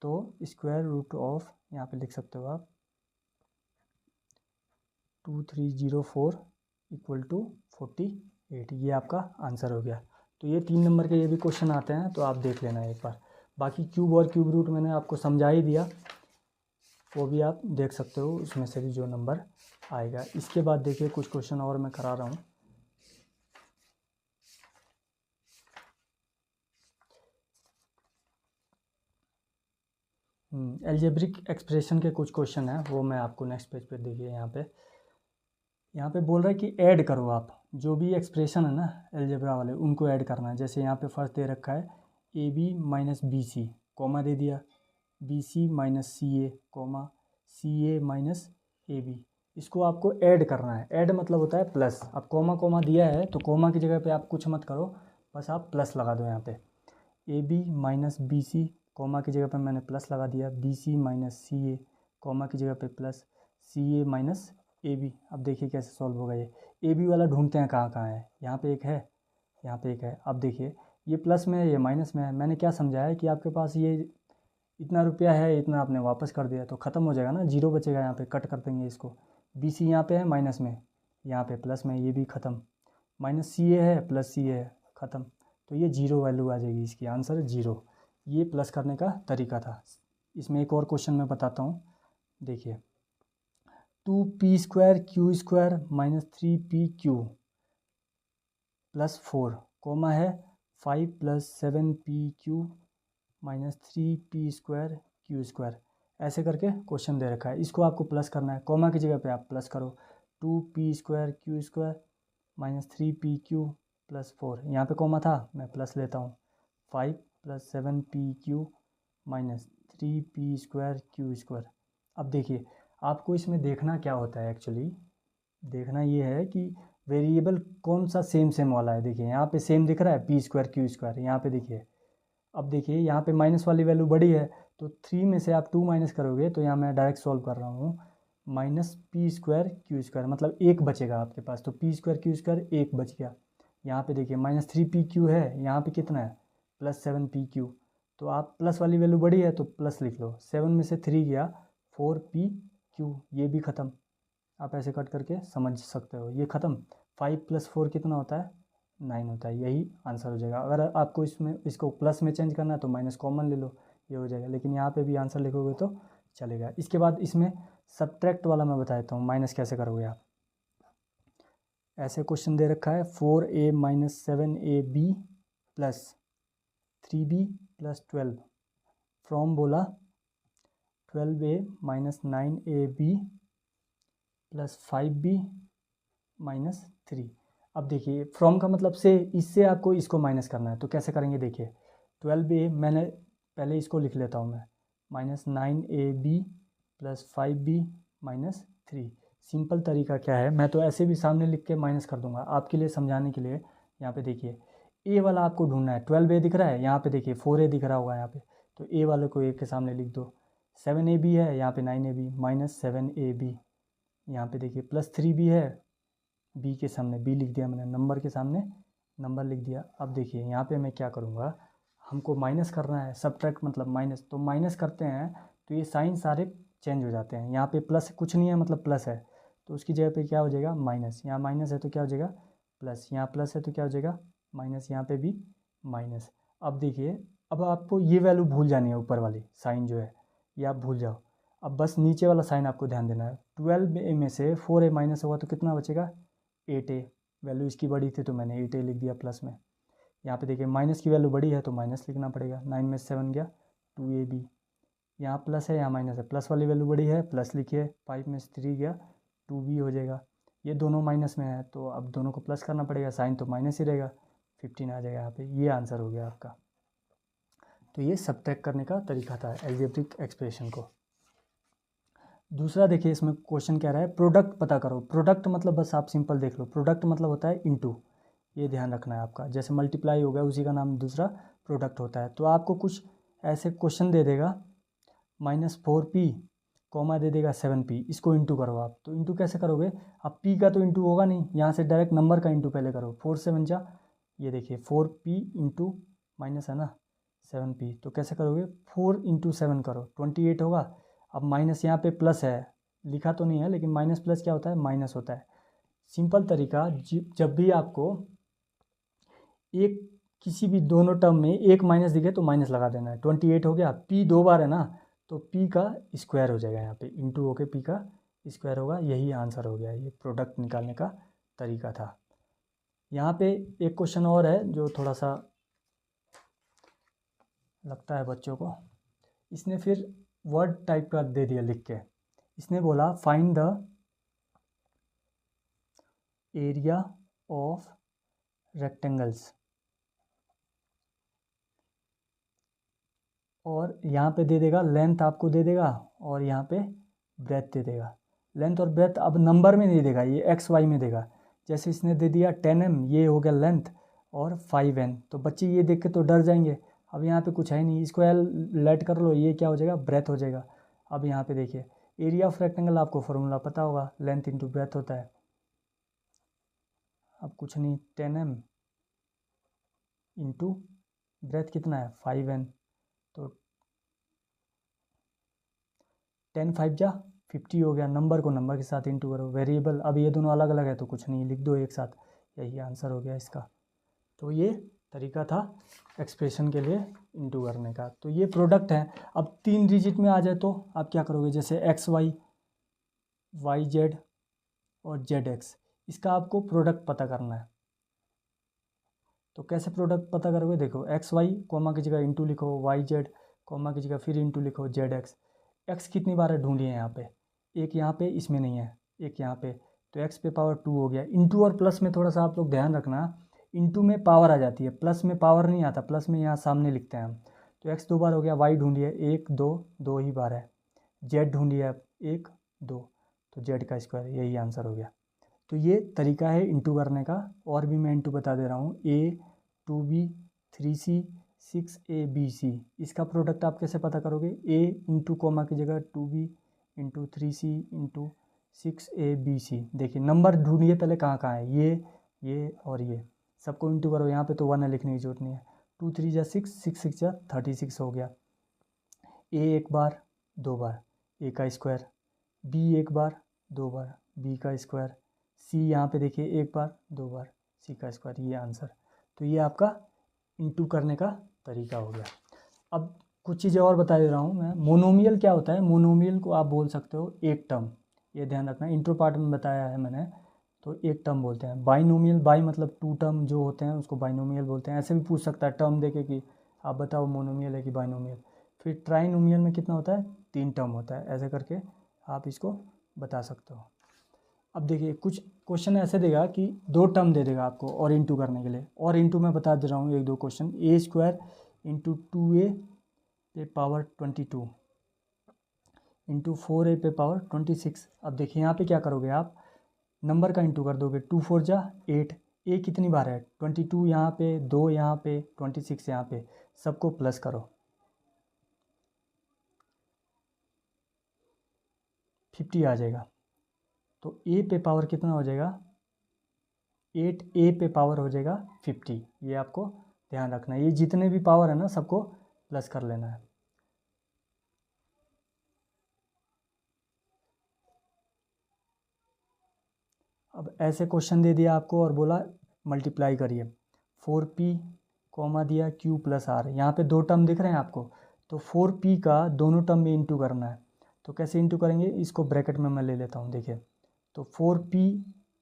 तो स्क्वायर रूट ऑफ, यहाँ पे लिख सकते हो आप 2304 इक्वल टू 48, ये आपका आंसर हो गया। तो ये 3 नंबर के ये भी क्वेश्चन आते हैं, तो आप देख लेना एक बार। बाकी क्यूब और क्यूब रूट मैंने आपको समझा ही दिया, वो भी आप देख सकते हो, उसमें से भी जो नंबर आएगा। इसके बाद देखिए कुछ क्वेश्चन और मैं करा रहा हूँ। एल्जेब्रिक एक्सप्रेशन के कुछ क्वेश्चन हैं, वो मैं आपको नेक्स्ट पेज पे देखिए। यहाँ पे बोल रहा है कि ऐड करो, आप जो भी एक्सप्रेशन है ना एल्जेब्रा वाले उनको ऐड करना है। जैसे यहाँ पे फर्स्ट दे रखा है A B minus B C, comma दे दिया, B C minus C A, comma C A minus A B. इसको आपको ऐड करना है। ऐड मतलब होता है प्लस। अब कॉमा कॉमा दिया है तो कॉमा की जगह पे आप कुछ मत करो, बस आप प्लस लगा दो। यहाँ पे A B minus B C, comma की जगह पे मैंने प्लस लगा दिया, B C minus C A, comma की जगह पे plus, C A minus A B. अब देखिए कैसे सॉल्व होगा ये। ए बी वाला ढूंढते हैं कहाँ कहाँ है। यहाँ पे एक है, यहाँ पे एक है। अब देखिए ये प्लस में है, ये माइनस में है। मैंने क्या समझाया कि आपके पास ये इतना रुपया है, इतना आपने वापस कर दिया तो ख़त्म हो जाएगा ना, जीरो बचेगा। यहाँ पे कट कर देंगे इसको। बी सी यहाँ पे है माइनस में, यहाँ पे प्लस में, ये भी ख़त्म। माइनस सी ए है, प्लस सी ए है, ख़त्म। तो ये जीरो वैल्यू आ जाएगी, इसकी आंसर जीरो। ये प्लस करने का तरीका था। इसमें एक और क्वेश्चन मैं बताता हूँ, देखिए। 2p² q² minus 3pq plus 4, comma है 5 plus 7pq minus 3p² q²। ऐसे करके क्वेश्चन दे रखा है, इसको आपको प्लस करना है। कॉमा की जगह पे आप प्लस करो, 2p² q² minus 3pq plus 4। यहाँ पे कॉमा था, मैं प्लस लेता हूँ, 5 plus 7pq minus 3p² q²। अब देखिए आपको इसमें देखना क्या होता है, एक्चुअली देखना ये है कि वेरिएबल कौन सा सेम सेम वाला है। देखिए यहाँ पे सेम दिख रहा है, p² q²। यहाँ पे देखिए, अब देखिए यहाँ पे माइनस वाली वैल्यू बड़ी है, तो 3 में से आप 2 माइनस करोगे तो यहाँ मैं डायरेक्ट सॉल्व कर रहा हूँ। माइनस p² q², मतलब एक बचेगा आपके पास, तो p² q² एक बच गया। यहाँ पे देखिए माइनस 3pq है, यहाँ पे कितना है प्लस 7pq। तो आप प्लस वाली वैल्यू बड़ी है तो प्लस लिख लो। 7 में से 3 गया, 4pq, ये भी ख़त्म। आप ऐसे कट करके समझ सकते हो, ये ख़त्म। 5 प्लस 4 कितना होता है, 9 होता है। यही आंसर हो जाएगा। अगर आपको इसमें इसको प्लस में चेंज करना है तो माइनस कॉमन ले लो, ये हो जाएगा। लेकिन यहाँ पे भी आंसर लिखोगे तो चलेगा। इसके बाद इसमें सब्ट्रैक्ट वाला मैं बताता हूँ, माइनस कैसे करोगे आप। ऐसे क्वेश्चन दे रखा है 4a minus 7ab plus 3b plus 12 from बोला 12a minus 9ab plus 5b minus 3। अब देखिए फ्रॉम का मतलब से, इससे आपको इसको माइनस करना है। तो कैसे करेंगे, देखिए 12a, मैंने पहले इसको लिख लेता हूँ मैं, minus 9ab plus 5b minus 3। Simple तरीका क्या है, मैं तो ऐसे भी सामने लिख के माइनस कर दूंगा आपके लिए समझाने के लिए। यहाँ पे देखिए ए वाला आपको ढूंढना है। 12a दिख रहा है, यहाँ पे देखिए 4a दिख रहा होगा यहाँ पे, तो ए वाले को ए के सामने लिख दो। 7ab है, यहाँ पे 9ab माइनस 7ab। यहाँ पे देखिए प्लस 3b है, बी के सामने बी लिख दिया मैंने, नंबर के सामने नंबर लिख दिया। अब देखिए यहाँ पे मैं क्या करूँगा, हमको माइनस करना है, सब्ट्रैक्ट मतलब माइनस। तो माइनस करते हैं तो ये साइन सारे चेंज हो जाते हैं। यहाँ पे प्लस कुछ नहीं है, मतलब प्लस है, तो उसकी जगह पे क्या हो जाएगा माइनस। यहाँ माइनस है तो क्या हो जाएगा प्लस, यहाँ प्लस है तो क्या हो जाएगा माइनस, यहाँ पे भी माइनस। अब देखिए, अब आपको ये वैल्यू भूल जानी है, ऊपर वाली साइन जो है ये आप भूल जाओ। अब बस नीचे वाला साइन आपको ध्यान देना है। 12a में से 4a माइनस होगा तो कितना बचेगा 8a। वैल्यू इसकी बड़ी थी तो मैंने 8a लिख दिया प्लस में। यहाँ पे देखिए माइनस की वैल्यू बड़ी है तो माइनस लिखना पड़ेगा। 9 में 7 गया 2ab। यहाँ प्लस है, यहाँ माइनस है, प्लस वाली वैल्यू बड़ी है, प्लस लिखिए। 5 में 3 गया 2b हो जाएगा। ये दोनों माइनस में है तो अब दोनों को प्लस करना पड़ेगा, साइन तो माइनस ही रहेगा, 15 आ जाएगा यहाँ पे। ये आंसर हो गया आपका। तो ये सब्ट्रैक्ट करने का तरीका था एल्जेब्रिक एक्सप्रेशन को। दूसरा देखिए, इसमें क्वेश्चन कह रहा है प्रोडक्ट पता करो। प्रोडक्ट मतलब बस आप सिंपल देख लो, प्रोडक्ट मतलब होता है इनटू, ये ध्यान रखना है आपका। जैसे मल्टीप्लाई हो गया उसी का नाम दूसरा प्रोडक्ट होता है। तो आपको कुछ ऐसे क्वेश्चन दे देगा, -4p कॉमा दे देगा 7p, इसको इंटू करो आप। तो इंटू कैसे करोगे, अब p का तो इंटू होगा नहीं, यहाँ से डायरेक्ट नंबर का इंटू पहले करो। 4 7 जा, ये देखिए 4p इंटू माइनस है ना 7p, तो कैसे करोगे 4 इंटू 7 करो 28 होगा। अब माइनस यहाँ पे प्लस है, लिखा तो नहीं है लेकिन माइनस प्लस क्या होता है माइनस होता है। सिंपल तरीका, जब भी आपको एक किसी भी दोनों टर्म में एक माइनस दिखे तो माइनस लगा देना है। 28 हो गया, पी 2 बार है ना, तो पी का स्क्वायर हो जाएगा यहाँ पे, इंटू होके पी का स्क्वायर होगा। यही आंसर हो गया, ये प्रोडक्ट निकालने का तरीका था। यहाँ पे एक क्वेश्चन और है जो थोड़ा सा लगता है बच्चों को। इसने फिर वर्ड टाइप का दे दिया लिख के। इसने बोला find the area of rectangles, और यहाँ पे दे देगा लेंथ आपको दे देगा, और यहाँ पे ब्रेथ दे देगा। लेंथ और ब्रेथ अब नंबर में नहीं देगा, ये एक्स वाई में देगा। जैसे इसने दे दिया 10m, ये हो गया लेंथ, और 5n, तो बच्चे ये देख के तो डर जाएंगे। अब यहाँ पे कुछ है नहीं, इसको लेट कर लो, ये क्या हो जाएगा, ब्रेथ हो जाएगा। अब यहाँ पे देखिए एरिया ऑफ रेक्टेंगल, आपको फॉर्मूला पता होगा, लेंथ इंटू ब्रेथ होता है। अब कुछ नहीं, 10m इंटू ब्रेथ कितना है 5n, तो 10 5 जा 50 हो गया। नंबर को नंबर के साथ इंटू करो, वेरिएबल अब ये दोनों अलग अलग है तो कुछ नहीं, लिख दो एक साथ, यही आंसर हो गया इसका। तो ये तरीका था एक्सप्रेशन के लिए इंटू करने का। तो ये प्रोडक्ट है। अब 3 डिजिट में आ जाए तो आप क्या करोगे, जैसे एक्स वाई, वाई जेड और जेड एक्स, इसका आपको प्रोडक्ट पता करना है। तो कैसे प्रोडक्ट पता करोगे, देखो एक्स वाई कॉमा की जगह इंटू लिखो, वाई जेड कॉमा की जगह फिर इंटू लिखो, जेड एक्स। एक्स कितनी बार है ढूंढिए यहाँ पे, एक यहाँ पे इसमें नहीं है, एक यहाँ पे, तो एक्स पे पावर 2 हो गया। इंटू और प्लस में थोड़ा सा आप लोग ध्यान रखना, इंटू में पावर आ जाती है, प्लस में पावर नहीं आता, प्लस में यहाँ सामने लिखते हैं हम। तो एक्स 2 बार हो गया, वाई ढूंढिए 1 2, 2 ही बार है, जेड ढूंढिए आप 1 2, तो जेड का स्क्वायर, यही आंसर हो गया। तो ये तरीका है इंटू करने का। और भी मैं इंटू बता दे रहा हूँ, A2B 3C 6ABC, इसका प्रोडक्ट आप कैसे पता करोगे, A इंटू कोमा की जगह 2B into 3C into 6ABC। देखिए नंबर ढूंढिए पहले कहाँ कहाँ है, ये और ये सबको इंटू करो, यहाँ पे तो 1 है, लिखने की जरूरत नहीं है। 2 3 जा 6, 6 6 जा 36 हो गया। A एक बार 2 बार, A का स्क्वायर, B एक बार 2 बार, B का स्क्वायर, C यहाँ पे देखिए एक बार 2 बार, C का स्क्वायर, ये आंसर। तो ये आपका इंटू करने का तरीका हो गया। अब कुछ चीज़ें और बता दे रहा हूँ मैं। मोनोमियल क्या होता है, मोनोमियल को आप बोल सकते हो एक टर्म, ये ध्यान रखना, इंट्रो पार्ट में बताया है मैंने, तो एक टर्म बोलते हैं। बाइनोमियल, बाई मतलब 2 टर्म जो होते हैं उसको बाइनोमियल बोलते हैं। ऐसे भी पूछ सकता है टर्म देके कि आप बताओ मोनोमियल है कि बाइनोमियल। फिर ट्राइनोमियल में कितना होता है, 3 टर्म होता है, ऐसे करके आप इसको बता सकते हो। अब देखिए कुछ क्वेश्चन ऐसे देगा कि 2 टर्म दे देगा आपको और इंटू करने के लिए, और इंटू मैं बता दे रहा हूँ 1 2 question. A square into 2A पे पावर 22 इंटू 4A पे पावर 26। अब देखिए यहाँ पे क्या करोगे आप, नंबर का इंटू कर दोगे, 2 4 जा 8, A कितनी बार है 22 यहाँ पे, 2 यहाँ पे, 26 यहाँ पे, सबको प्लस करो, 50 आ जाएगा। तो A पे पावर कितना हो जाएगा, 8A पे पावर हो जाएगा 50। ये आपको ध्यान रखना है, ये जितने भी पावर है ना सबको प्लस कर लेना है। अब ऐसे क्वेश्चन दे दिया आपको और बोला मल्टीप्लाई करिए, 4P कॉमा दिया Q प्लस R, यहाँ पे 2 टर्म दिख रहे हैं आपको, तो 4P का दोनों टर्म में इंटू करना है। तो कैसे इंटू करेंगे, इसको ब्रैकेट में मैं ले लेता हूँ, देखिए तो 4P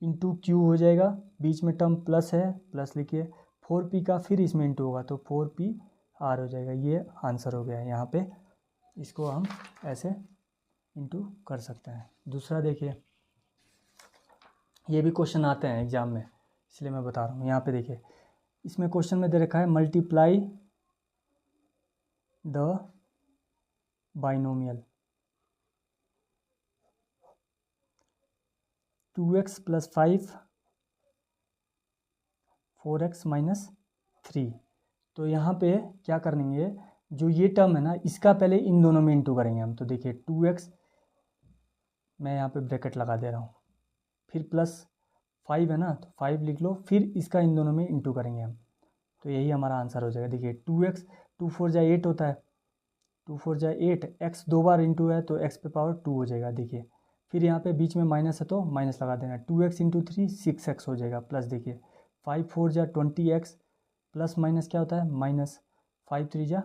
इंटू Q हो जाएगा, बीच में टर्म प्लस है, प्लस लिखिए, 4P का फिर इसमें इंटू होगा तो 4P R हो जाएगा। ये आंसर हो गया है यहाँ पे, इसको हम ऐसे इंटू कर सकते हैं। दूसरा देखिए, ये भी क्वेश्चन आते हैं एग्जाम में, इसलिए मैं बता रहा हूँ। यहाँ पे देखिए इसमें क्वेश्चन में दे रखा है multiply the binomial 2x plus 5 4x minus 3। तो यहाँ पे क्या करेंगे, जो ये टर्म है ना इसका पहले इन दोनों में इंटू करेंगे हम। तो देखिए 2x, मैं यहाँ पे ब्रैकेट लगा दे रहा हूँ, फिर प्लस 5 है ना, तो 5 लिख लो, फिर इसका इन दोनों में इंटू करेंगे हम, तो यही हमारा आंसर हो जाएगा। देखिए 2x, 2 4 जा 8 होता है, 2 4 जा 8, x 2 बार इंटू है तो x पे पावर 2 हो जाएगा। देखिए फिर यहाँ पे बीच में माइनस है तो माइनस लगा देना, 2x इंटू 3 6x हो जाएगा, प्लस देखिए 5 4 जा 20x प्लस माइनस क्या होता है माइनस, 5 3 जा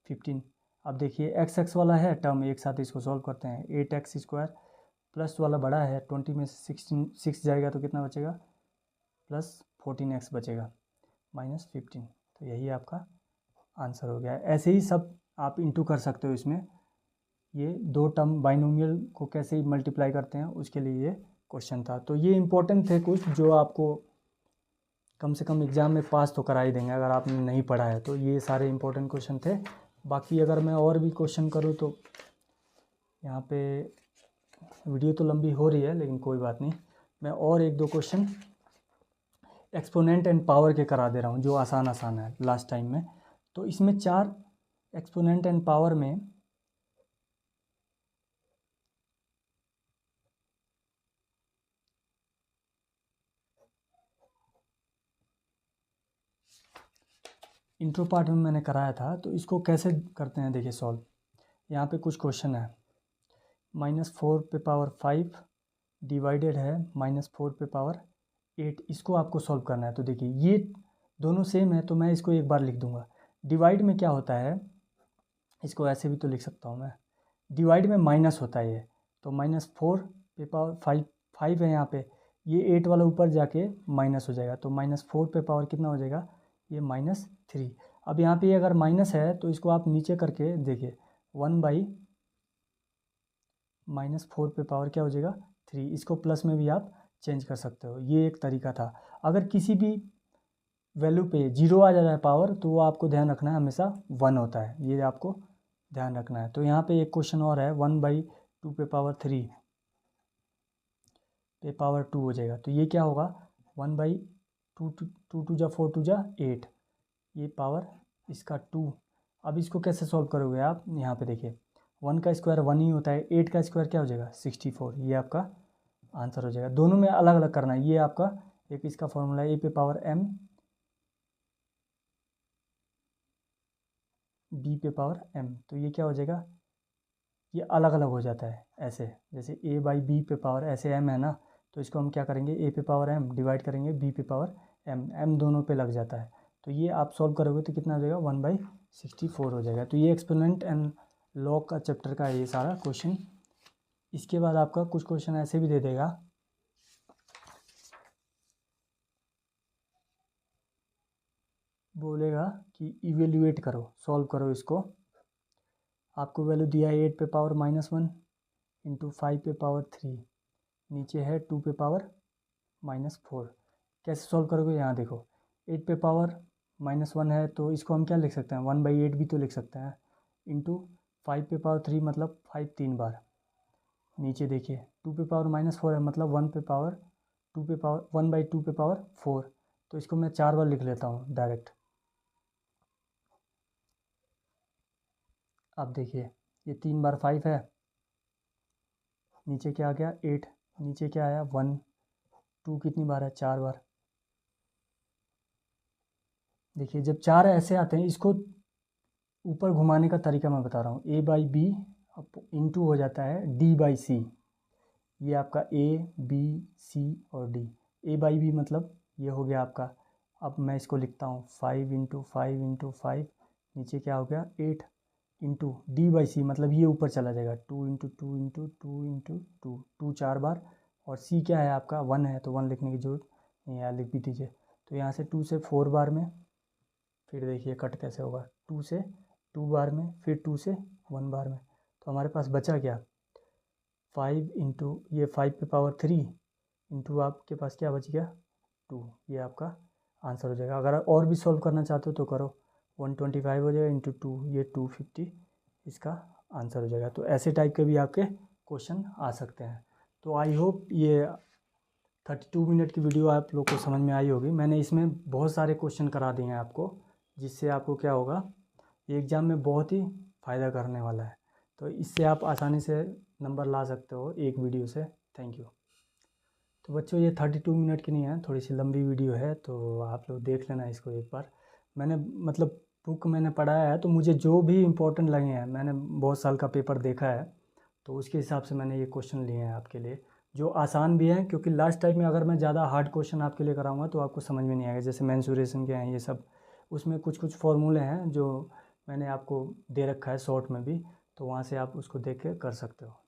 15। अब देखिए एक्स एक्स वाला है टर्म, एक साथ इसको सॉल्व करते हैं। 8x² प्लस वाला बड़ा है, 20 में से 6 जाएगा तो कितना बचेगा, प्लस 14x बचेगा माइनस 15। तो यही आपका आंसर हो गया है। ऐसे ही सब आप इंटू कर सकते हो इसमें। ये दो टर्म बाइनोमियल को कैसे मल्टीप्लाई करते हैं उसके लिए ये क्वेश्चन था। तो ये इंपॉर्टेंट थे कुछ जो आपको कम से कम एग्ज़ाम में पास तो करा ही देंगे अगर आपने नहीं पढ़ा है तो। ये सारे इंपॉर्टेंट क्वेश्चन थे। बाकी अगर मैं और भी क्वेश्चन करूँ तो यहाँ पे वीडियो तो लंबी हो रही है, लेकिन कोई बात नहीं, मैं और एक दो क्वेश्चन एक्सपोनेंट एंड पावर के करा दे रहा हूँ जो आसान आसान है लास्ट टाइम में। तो इसमें 4 एक्सपोनेंट एंड पावर में इंट्रो पार्ट में मैंने कराया था। तो इसको कैसे करते हैं देखिए सॉल्व। यहाँ पे कुछ क्वेश्चन है, -4 पे पावर 5 डिवाइडेड है -4 पे पावर 8। इसको आपको सॉल्व करना है। तो देखिए ये दोनों सेम है तो मैं इसको एक बार लिख दूंगा। डिवाइड में क्या होता है, इसको ऐसे भी तो लिख सकता हूँ मैं, डिवाइड में माइनस होता है ये। तो -4 पे पावर 5 है यहाँ पे, ये 8 वाला ऊपर जाके माइनस हो जाएगा। तो -4 पे पावर कितना हो जाएगा, ये -3। अब यहाँ पे अगर माइनस है तो इसको आप नीचे करके देखिए 1/-4 पे पावर क्या हो जाएगा 3। इसको प्लस में भी आप चेंज कर सकते हो, ये एक तरीका था। अगर किसी भी वैल्यू पे 0 आ जाता है पावर तो वो आपको ध्यान रखना है हमेशा 1 होता है, ये आपको ध्यान रखना है। तो यहाँ पे एक क्वेश्चन और है, 1/2 पे पावर 3 पे पावर 2 हो जाएगा। तो ये क्या होगा 1/2, 2 2 जा 4 2 जा 8, ये पावर इसका 2। अब इसको कैसे सॉल्व करोगे आप, यहाँ पे देखिए 1 का स्क्वायर 1 ही होता है, 8 का स्क्वायर क्या हो जाएगा 64। ये आपका आंसर हो जाएगा। दोनों में अलग अलग करना है। ये आपका एक इसका फॉर्मूला है, ए पे पावर m बी पे पावर m। तो ये क्या हो जाएगा, ये अलग अलग हो जाता है ऐसे, जैसे a/b पे पावर ऐसे m है ना, तो इसको हम क्या करेंगे a पे पावर m डिवाइड करेंगे b पे पावर m दोनों पे लग जाता है। तो ये आप सॉल्व करोगे तो कितना हो जाएगा 1/64 हो जाएगा। तो ये एक्सपोनेंट एंड लॉग का चैप्टर का है ये सारा क्वेश्चन। इसके बाद आपका कुछ क्वेश्चन ऐसे भी दे देगा, बोलेगा कि इवेल्युएट करो, सॉल्व करो इसको। आपको वैल्यू दिया है 8 पे पावर -1 इंटू 5 पे पावर 3, नीचे है 2 पे पावर -4। कैसे सॉल्व करोगे, यहाँ देखो 8 पे पावर -1 है तो इसको हम क्या लिख सकते हैं 1/8 भी तो लिख सकते हैं, इंटू 5 पे पावर 3 मतलब 5 3 बार। नीचे देखिए 2 पे पावर -4 है मतलब 1 पे पावर 2 पे पावर 1/2 पे पावर 4। तो इसको मैं 4 बार लिख लेता हूँ डायरेक्ट। अब देखिए ये 3 बार 5 है, नीचे क्या आ गया 8, नीचे क्या आया 1, 2 कितनी बार है 4 बार। देखिए जब 4 ऐसे आते हैं, इसको ऊपर घुमाने का तरीका मैं बता रहा हूँ, a/b इंटू हो जाता है d/c। ये आपका a b c और d, a/b मतलब ये हो गया आपका। अब मैं इसको लिखता हूँ 5 इंटू 5 इंटू 5, नीचे क्या हो गया 8 इंटू d/c मतलब ये ऊपर चला जाएगा 2 इंटू 2 इंटू 2 इंटू 2, 2 4 बार। और c क्या है आपका 1 है तो 1 लिखने की जरूरत नहीं है, लिख भी दीजिए। तो यहाँ से 2 से 4 बार में, फिर देखिए कट कैसे होगा 2 से 2 बार में, फिर 2 से 1 बार में। तो हमारे पास बचा क्या 5 इंटू ये 5 पे पावर 3 इंटू आपके पास क्या बच गया 2। ये आपका आंसर हो जाएगा। अगर और भी सॉल्व करना चाहते हो तो करो, 125 हो जाएगा इंटू 2, ये 250 इसका आंसर हो जाएगा। तो ऐसे टाइप के भी आपके क्वेश्चन आ सकते हैं। तो आई होप ये 32 मिनट की वीडियो आप लोग को समझ में आई होगी। मैंने इसमें बहुत सारे क्वेश्चन करा दिए हैं आपको, जिससे आपको क्या होगा ये एग्ज़ाम में बहुत ही फ़ायदा करने वाला है। तो इससे आप आसानी से नंबर ला सकते हो एक वीडियो से। Thank you. तो बच्चों ये 32 मिनट की नहीं है, थोड़ी सी लंबी वीडियो है, तो आप लोग देख लेना इसको एक बार। मैंने मतलब बुक मैंने पढ़ाया है तो मुझे जो भी इम्पोर्टेंट लगे हैं, मैंने बहुत साल का पेपर देखा है तो उसके हिसाब से मैंने ये क्वेश्चन लिए हैं आपके लिए, जो आसान भी हैं। क्योंकि लास्ट टाइम में अगर मैं ज़्यादा हार्ड क्वेश्चन आपके लिए कराऊंगा तो आपको समझ में नहीं आएगा। जैसे मेंसुरेशन के हैं ये सब उसमें कुछ कुछ फॉर्मूले हैं जो मैंने आपको दे रखा है शॉर्ट में भी, तो वहाँ से आप उसको देख के कर सकते हो।